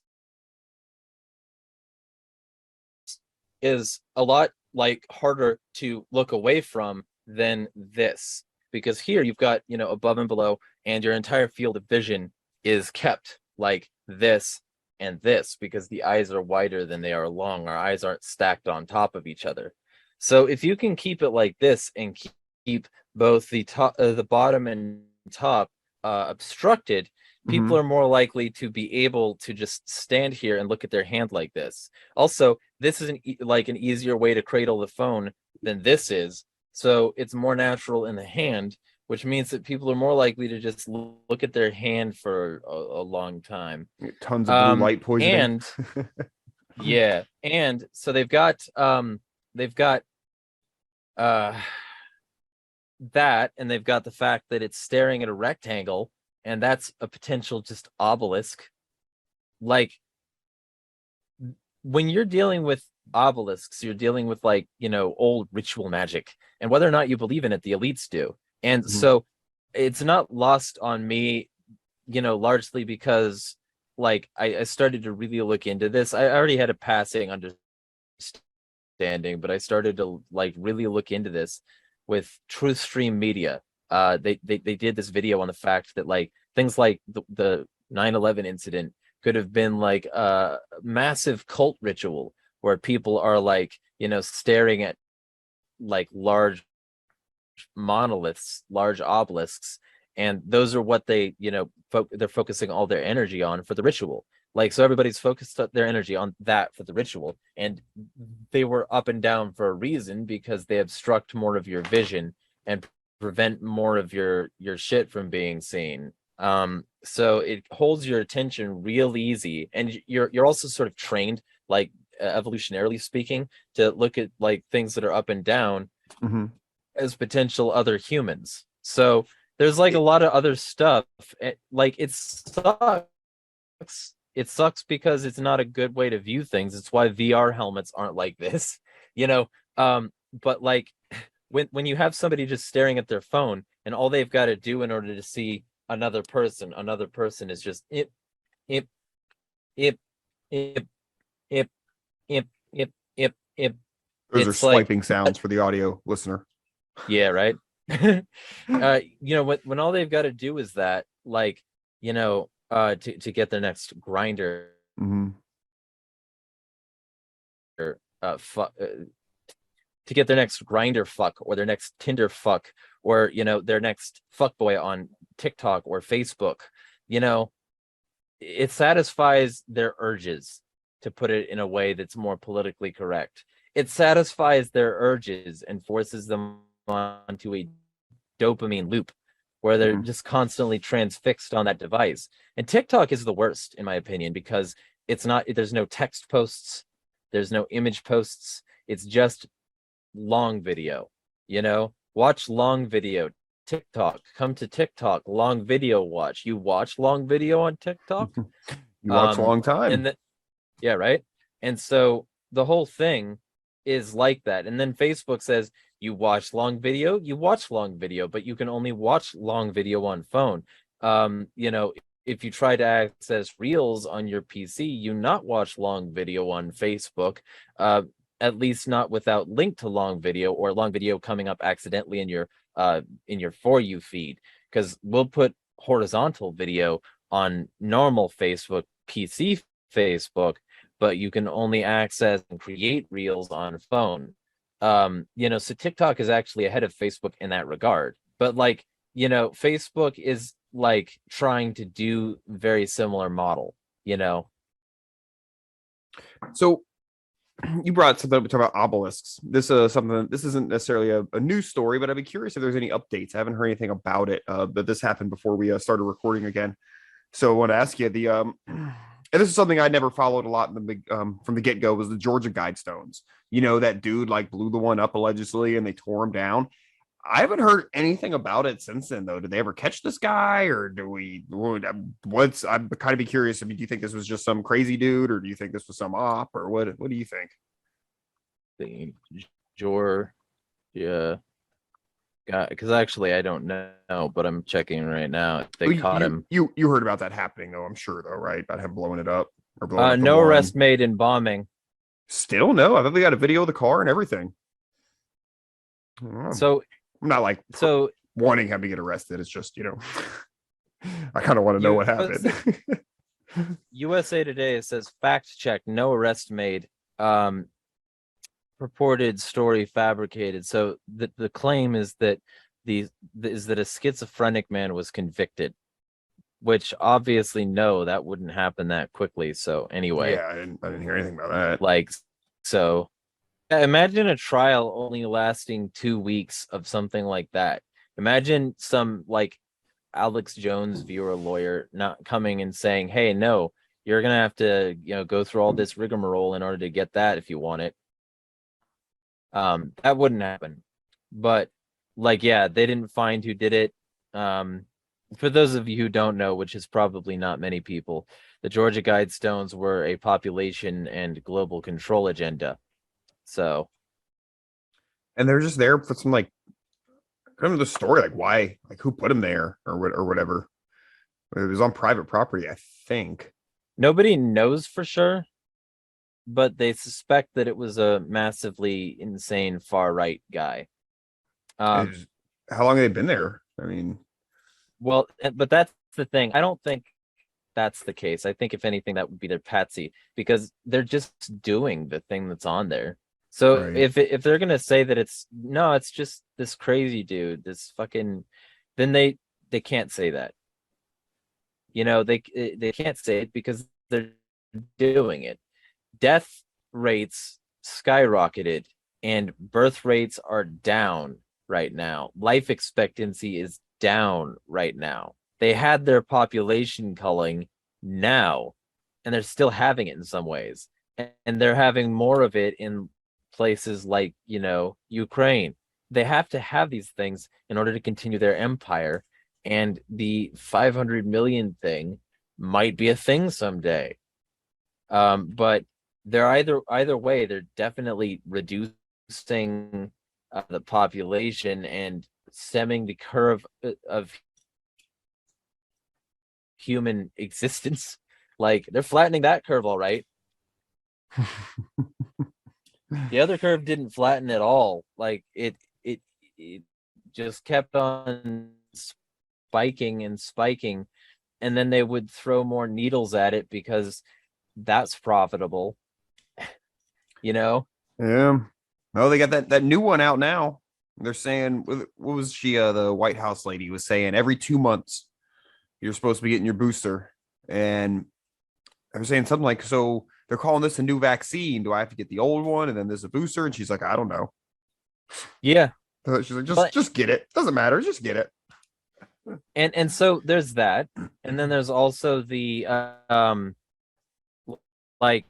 is a lot like harder to look away from than this, because here you've got, above and below, and your entire field of vision is kept like this and this, because the eyes are wider than they are long. Our eyes aren't stacked on top of each other. So if you can keep it like this and keep both the top, the bottom and top obstructed, people Mhm. are more likely to be able to just stand here and look at their hand like this. Also, this is like an easier way to cradle the phone than this is, so it's more natural in the hand, which means that people are more likely to just look at their hand for a long time. Tons of blue light poisoning. And yeah, and so they've got uh that, and they've got the fact that it's staring at a rectangle, and that's a potential just obelisk. Like, when you're dealing with obelisks, you're dealing with, like, old ritual magic, and whether or not you believe in it, the elites do. And Mhm. so it's not lost on me, largely because, like, I started to really look into this. I already had a passing understanding, but I started to, like, really look into this with Truth Stream Media. They did this video on the fact that, like, things like the 9/11 incident could have been like a massive cult ritual where people are, like, staring at, like, large monoliths, large obelisks, and those are what they, they're focusing all their energy on for the ritual. Like, so everybody's focused their energy on that for the ritual, and they were up and down for a reason, because they obstruct more of your vision and prevent more of your shit from being seen. So it holds your attention real easy, and you're also sort of trained, like, evolutionarily speaking, to look at, like, things that are up and down Mhm. as potential other humans. So there's, like, a lot of other stuff. Like, it sucks. It sucks because it's not a good way to view things. It's why VR helmets aren't like this, you know. But, like, when you have somebody just staring at their phone, and all they've got to do in order to see another person is just ip, ip, ip, ip, ip, ip, ip, ip, ip. Those are It's like, swiping sounds for the audio listener. yeah, right. When all they've got to do is that, like, to get their next grinder, Mhm. to get their next grinder fuck, or their next Tinder fuck, or, their next fuckboy on TikTok or Facebook. It satisfies their urges, to put it in a way that's more politically correct. It satisfies their urges and forces them onto a dopamine loop where they're Mhm. just constantly transfixed on that device. And TikTok is the worst, in my opinion, because there's no text posts, there's no image posts, it's just long video. Watch long video. TikTok, come to TikTok, long video watch. You watch long video on TikTok? You watch a long And time. then, yeah, right. And so the whole thing is like that. And then Facebook says, you watch long video, but you can only watch long video on phone. If you try to access reels on your PC, you not watch long video on Facebook, at least not without link to long video, or long video coming up accidentally in your For You feed, because we'll put horizontal video on normal Facebook, PC Facebook, but you can only access and create reels on phone. So TikTok is actually ahead of Facebook in that regard. But, like, Facebook is, like, trying to do very similar model, So you brought something up about obelisks. This is something. This isn't necessarily a news story, but I'd be curious if there's any updates. I haven't heard anything about it. But this happened before we started recording again. So I want to ask you and this is something I never followed a lot in from the get go, was the Georgia Guidestones. That dude, like, blew the one up allegedly, and they tore him down. I haven't heard anything about it since then, though. Did they ever catch this guy, or do we? I'm kind of be curious. I mean, do you think this was just some crazy dude, or do you think this was some op, or what? What do you think? the Georgia guy, because actually I don't know, but I'm checking right now. They caught him. You heard about that happening, though, I'm sure, though, right? About him blowing it up, or blowing up the No one. arrest made in bombing. Still no. I think they got a video of the car and everything. So I'm not, like, wanting him to get arrested. It's just, I kind of want to know what happened. USA Today says, fact check, no arrest made. Purported story fabricated. So the claim is that is that a schizophrenic man was convicted, which obviously no, that wouldn't happen that quickly. So anyway, Yeah, I didn't hear anything about that. like, so imagine a trial only lasting 2 weeks of something like that. Imagine some like Alex Jones viewer lawyer not coming and saying, hey, no, you're gonna have to, go through all this rigmarole in order to get that if you want it. That wouldn't happen. But like, yeah, they didn't find who did it. For those of you who don't know, which is probably not many people, the Georgia Guidestones were a population and global control agenda. So, And they're just there for some like kind of the story, like why, like who put them there or what or whatever. It was on private property, I think. nobody knows for sure, but they suspect that it was a massively insane far right guy. How long have they been there? I mean, Well, but that's the thing. I don't think that's the case. I think if anything, that would be their patsy, because they're just doing the thing that's on there. So right. if they're gonna say that it's just this crazy dude, this fucking, then they can't say that. They can't say it because they're doing it. Death rates skyrocketed and birth rates are down right now. Life expectancy is down right now. They had their population culling now, and they're still having it in some ways. And they're having more of it in places like, Ukraine. They have to have these things in order to continue their empire. And the 500 million thing might be a thing someday. But they're either way, they're definitely reducing the population and stemming the curve of human existence. Like, they're flattening that curve all right. The other curve didn't flatten at all. Like, it just kept on spiking and spiking, and then they would throw more needles at it because that's profitable. Yeah. Oh, they got that new one out now. They're saying what was she the White House lady was saying every 2 months you're supposed to be getting your booster. And I was saying something like, so they're calling this a new vaccine. Do I have to get the old one and then there's a booster? And she's like, I don't know. Yeah. She's like, just get it. Doesn't matter. Just get it. And so there's that. And then there's also the like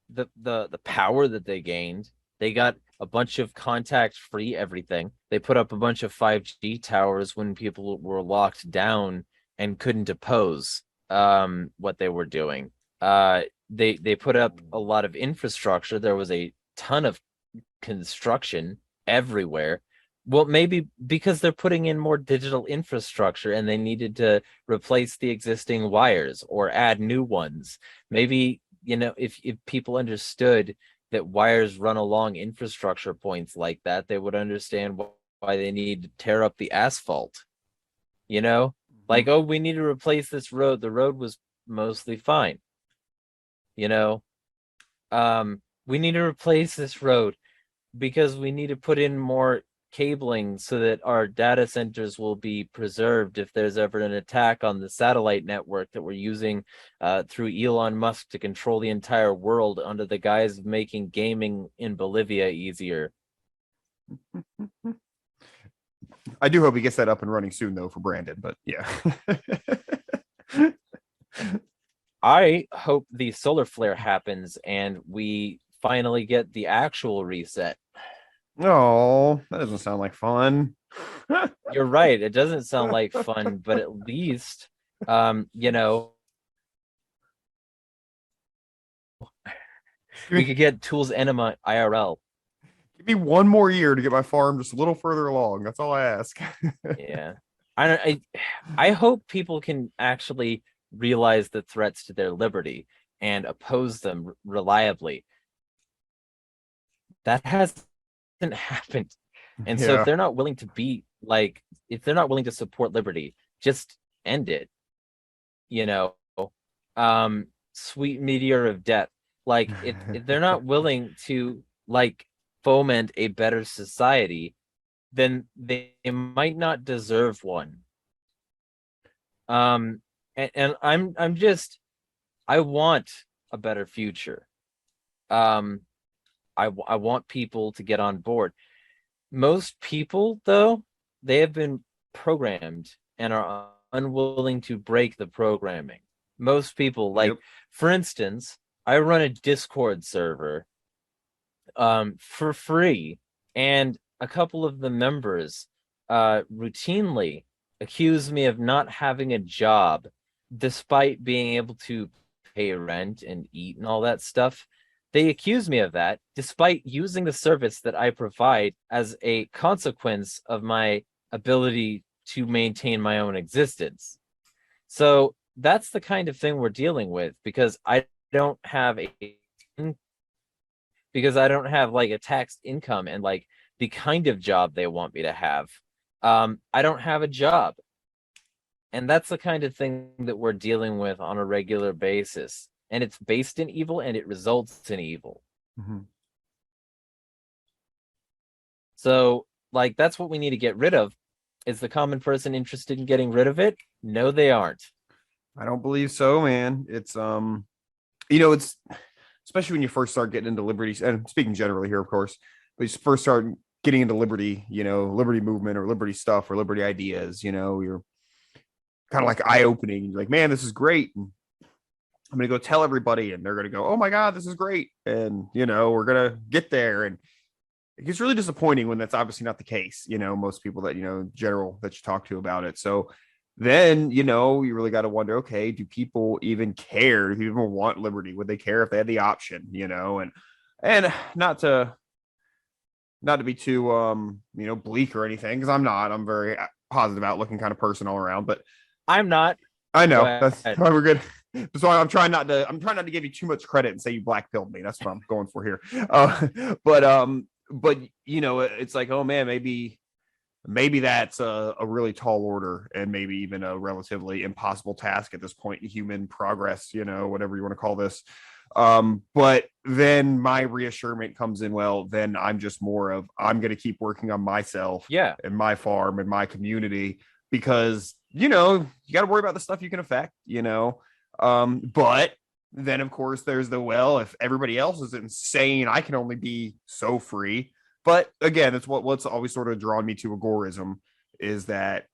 the power that they gained. They got a bunch of contact free everything. They put up a bunch of 5G towers when people were locked down and couldn't oppose what they were doing. They put up a lot of infrastructure. There was a ton of construction everywhere. Well, maybe because they're putting in more digital infrastructure and they needed to replace the existing wires or add new ones. Maybe, if people understood that wires run along infrastructure points like that, they would understand why they need to tear up the asphalt. Like, oh, we need to replace this road. The road was mostly fine. We need to replace this road because we need to put in more cabling so that our data centers will be preserved if there's ever an attack on the satellite network that we're using through Elon Musk to control the entire world under the guise of making gaming in Bolivia easier. I do hope he gets that up and running soon, though, for Brandon. But yeah. I hope the solar flare happens and we finally get the actual reset. Oh, that doesn't sound like fun. You're right. It doesn't sound like fun, but at least, we could get Tools Enema IRL. Give me one more year to get my farm just a little further along. That's all I ask. Yeah. I hope people can actually realize the threats to their liberty and oppose them reliably. That hasn't happened. And so if they're not willing to if they're not willing to support liberty, just end it. Sweet meteor of death. Like, if they're not willing to foment a better society, then they might not deserve one. And I'm just, I want a better future. I want people to get on board. Most people, though, they have been programmed and are unwilling to break the programming. Most people, like, Yep. for instance, I run a Discord server for free, and a couple of the members routinely accuse me of not having a job despite being able to pay rent and eat and all that stuff. They accuse me of that despite using the service that I provide as a consequence of my ability to maintain my own existence. So that's the kind of thing we're dealing with, because I don't have like a taxed income and like the kind of job they want me to have. I don't have a job. And that's the kind of thing that we're dealing with on a regular basis. And it's based in evil and it results in evil. Mm-hmm. So, like, that's what we need to get rid of. Is the common person interested in getting rid of it? No, they aren't. I don't believe so, man. It's it's especially when you first start getting into liberty, and speaking generally here, of course, but you first start getting into liberty, liberty movement or liberty stuff or liberty ideas, you're kind of like eye-opening. You're like, man, this is great. And I'm gonna go tell everybody, and they're gonna go, oh my God, this is great. And we're gonna get there. And it gets really disappointing when that's obviously not the case. Most people that general that you talk to about it. So then you really got to wonder, okay, do people even care? Do people even want liberty? Would they care if they had the option? And not to be too bleak or anything, because I'm very positive outlooking kind of person all around. But I'm not. I Go know that's ahead. why we're good. So I'm trying not to give you too much credit and say you black pilled me. That's what I'm going for here. But it's like, oh man, maybe that's a really tall order, and maybe even a relatively impossible task at this point in human progress, whatever you want to call this. But then my reassurance comes in, well, then I'm just more of, I'm going to keep working on myself, Yeah. and my farm and my community, because you got to worry about the stuff you can affect, but then of course there's if everybody else is insane, I can only be so free. But again, it's what's always sort of drawn me to agorism, is that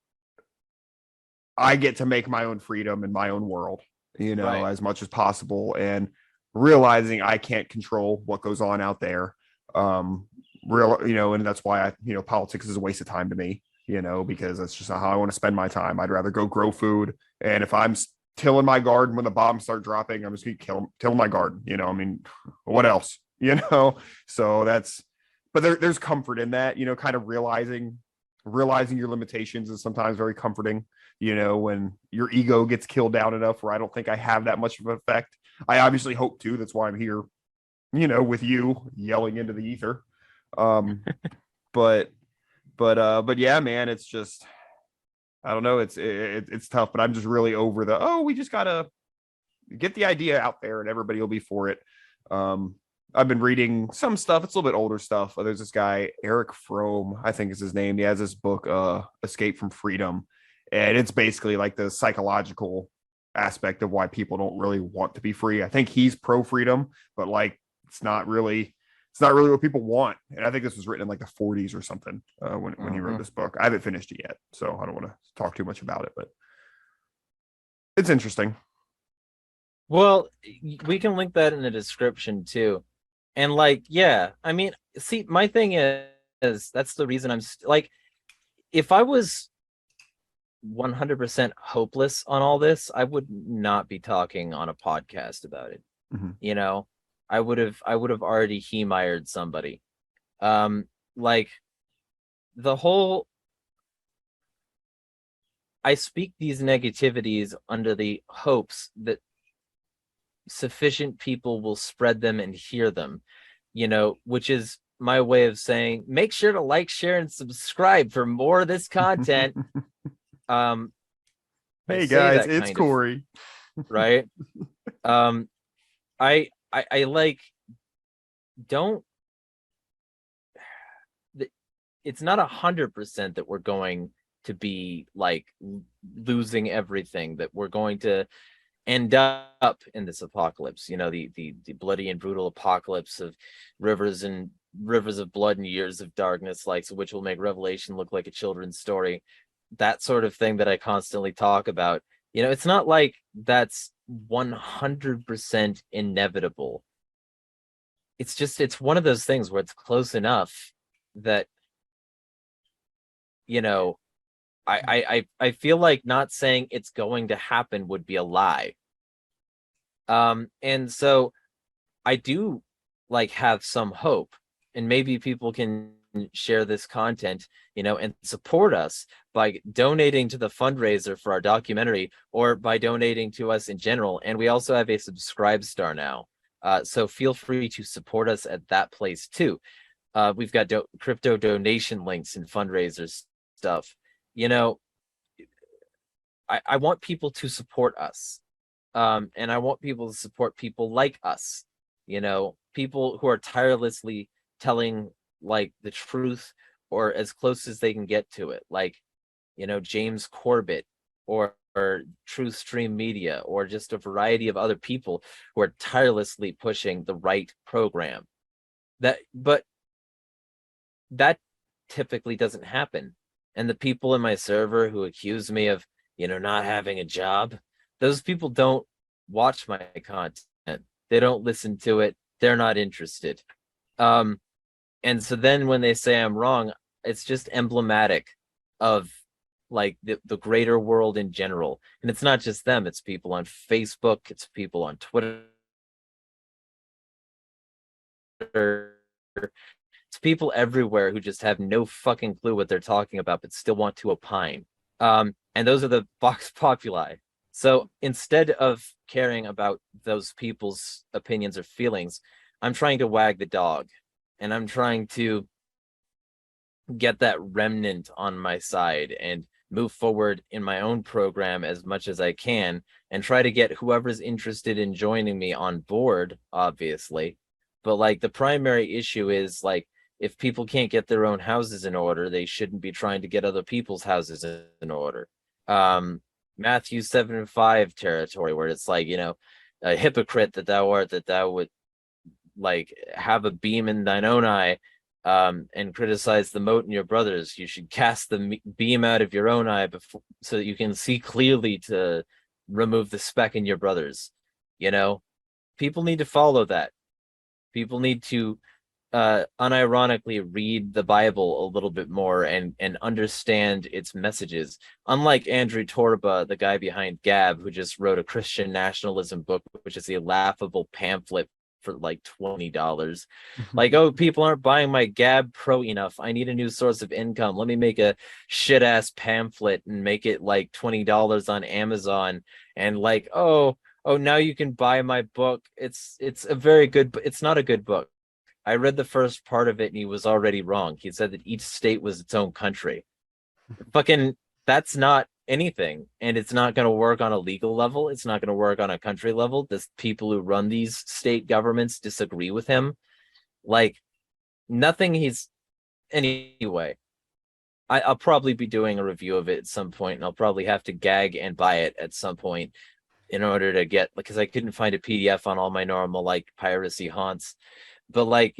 I get to make my own freedom in my own world, Right. as much as possible, and realizing I can't control what goes on out there. And that's why politics is a waste of time to me, because that's just not how I want to spend my time. I'd rather go grow food. And if I'm tilling my garden when the bombs start dropping, I'm just going to till my garden, I mean, what else, so but there's comfort in that, kind of realizing your limitations is sometimes very comforting, when your ego gets killed down enough where I don't think I have that much of an effect. I obviously hope to. That's why I'm here, with you yelling into the ether. But yeah, man, it's just, I don't know. It's tough, but I'm just really over we just gotta get the idea out there and everybody will be for it. I've been reading some stuff. It's a little bit older stuff. There's this guy, Eric Fromm, I think is his name. He has this book, Escape from Freedom. And it's basically like the psychological aspect of why people don't really want to be free. I think he's pro freedom, but like, it's not really what people want. And I think this was written in like the 40s or something, when he wrote this book. I haven't finished it yet, so I don't want to talk too much about it, but it's interesting. Well, we can link that in the description too. And like, yeah, I mean, see, my thing is that's the reason I'm like, if I was 100% hopeless on all this, I would not be talking on a podcast about it. Mm-hmm. I would have already he-mired somebody. Like the whole, I speak these negativities under the hopes that sufficient people will spread them and hear them, which is my way of saying, make sure to like, share, and subscribe for more of this content. Hey guys, it's Corey. Right? I like, don't, it's not 100% that we're going to be like losing everything, that we're going to end up in this apocalypse, the bloody and brutal apocalypse of rivers of blood and years of darkness, like, so which will make Revelation look like a children's story, that sort of thing that I constantly talk about. It's not like that's 100% inevitable. It's one of those things where it's close enough that, I feel like not saying it's going to happen would be a lie. And so I do like have some hope, and maybe people can share this content, and support us by donating to the fundraiser for our documentary, or by donating to us in general. And we also have a Subscribe Star now. So feel free to support us at that place too. We've got crypto donation links and fundraisers stuff. I want people to support us. And I want people to support people like us, people who are tirelessly telling like the truth, or as close as they can get to it, like, James Corbett, or Truth Stream Media, or just a variety of other people who are tirelessly pushing the right program. But that typically doesn't happen. And the people in my server who accuse me of, not having a job, those people don't watch my content. They don't listen to it. They're not interested. And so then when they say I'm wrong, it's just emblematic of like the greater world in general. And it's not just them, it's people on Facebook, it's people on Twitter, it's people everywhere who just have no fucking clue what they're talking about, but still want to opine. And those are the Vox Populi. So instead of caring about those people's opinions or feelings, I'm trying to wag the dog, and I'm trying to get that remnant on my side and move forward in my own program as much as I can, and try to get whoever's interested in joining me on board, obviously. But like the primary issue is like, if people can't get their own houses in order, they shouldn't be trying to get other people's houses in order. Matthew 7:5 territory, where it's like, a hypocrite that thou art, that thou would like have a beam in thine own eye, and criticize the mote in your brother's. You should cast the beam out of your own eye before, so that you can see clearly to remove the speck in your brother's. People need to follow that. People need to unironically read the Bible a little bit more and understand its messages. Unlike Andrew Torba, the guy behind Gab, who just wrote a Christian nationalism book, which is a laughable pamphlet for like $20. Like, oh, people aren't buying my Gab Pro enough. I need a new source of income. Let me make a shit ass pamphlet and make it like $20 on Amazon. And like, oh, now you can buy my book. It's a very good, but it's not a good book. I read the first part of it and he was already wrong. He said that each state was its own country. Fucking, that's not anything. And it's not going to work on a legal level. It's not going to work on a country level. The people who run these state governments disagree with him. Like, nothing he's... Anyway, I'll probably be doing a review of it at some point, and I'll probably have to gag and buy it at some point in order to get... Because I couldn't find a PDF on all my normal, like, piracy haunts. But like,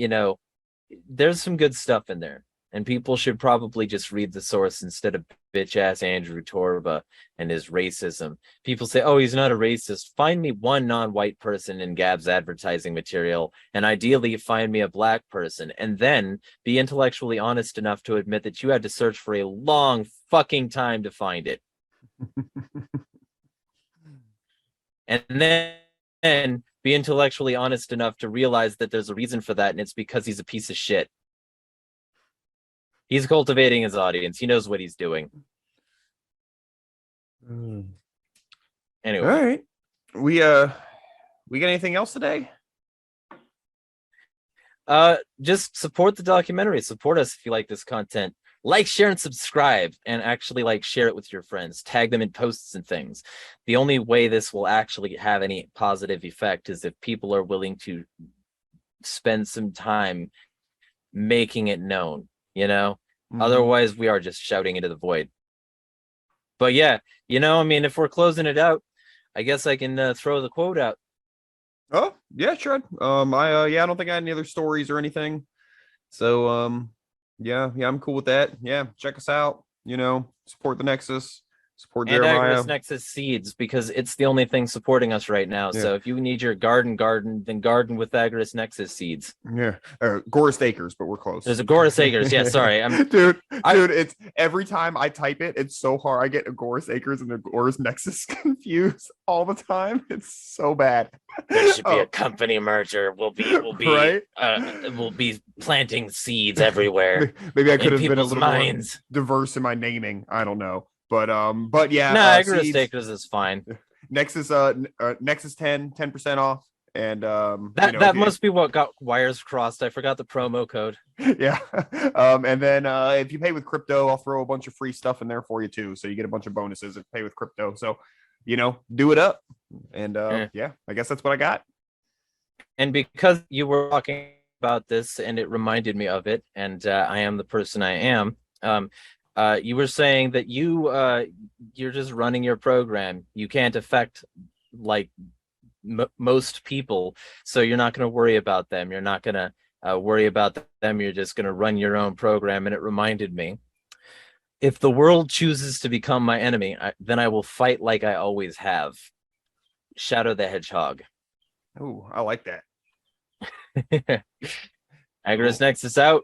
there's some good stuff in there, and people should probably just read the source instead of bitch ass Andrew Torba and his racism. People say, oh, he's not a racist. Find me one non-white person in Gab's advertising material, and ideally find me a black person, and then be intellectually honest enough to admit that you had to search for a long fucking time to find it. And then be intellectually honest enough to realize that there's a reason for that, and it's because he's a piece of shit. He's cultivating his audience. He knows what he's doing. Anyway. All right. We got anything else today? Just support the documentary. Support us if you like this content. Like, share, and subscribe, and actually like share it with your friends. Tag them in posts and things. The only way this will actually have any positive effect is if people are willing to spend some time making it known, Otherwise, we are just shouting into the void. But yeah, I mean, if we're closing it out, I guess I can throw the quote out. Oh, yeah, sure. I don't think I had any other stories or anything. So, yeah, I'm cool with that. Yeah, check us out. Support the Nexus, support And Jeremiah. Agorist Nexus seeds, because it's the only thing supporting us right now. Yeah. So if you need your garden, then garden with Agorist Nexus seeds. Yeah, Agorist Acres, but we're close. There's Agorist Acres. Yeah, sorry. Dude, it's every time I type it, it's so hard. I get Agorist Acres and Agorist Nexus confused all the time. It's so bad. There should be a company merger. We'll be Right? We'll be planting seeds everywhere. Maybe I could in have been a people's little minds. more diverse in my naming. I don't know. But yeah. No, Agorist seeds, Acres is fine. Nexus 10% off. And that must be what got wires crossed. I forgot the promo code. Yeah. And then if you pay with crypto, I'll throw a bunch of free stuff in there for you too. So you get a bunch of bonuses if you pay with crypto. So do it up. And yeah, I guess that's what I got. And because you were talking about this and it reminded me of it, and I am the person I am, you were saying that you're just running your program. You can't affect like most people, so you're not going to worry about them. You're not going to worry about them. You're just going to run your own program. And it reminded me, if the world chooses to become my enemy, then I will fight like I always have. Shadow the Hedgehog. Oh, I like that. Agorist Nexus out.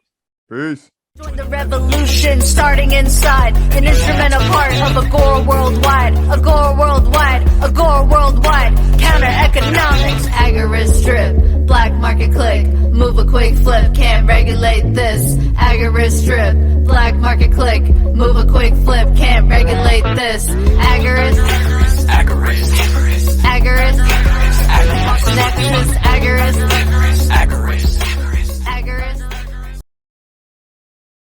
Peace. Join the revolution starting inside, an instrumental part of Agora worldwide, Agora worldwide, Agora worldwide, counter economics, Agorist strip, black market click, move a quick flip, can't regulate this, Agorist strip, black market click, move a quick flip, can't regulate this, Agorist, Agorist, Agorist, Agorist, Nexus, Agorist,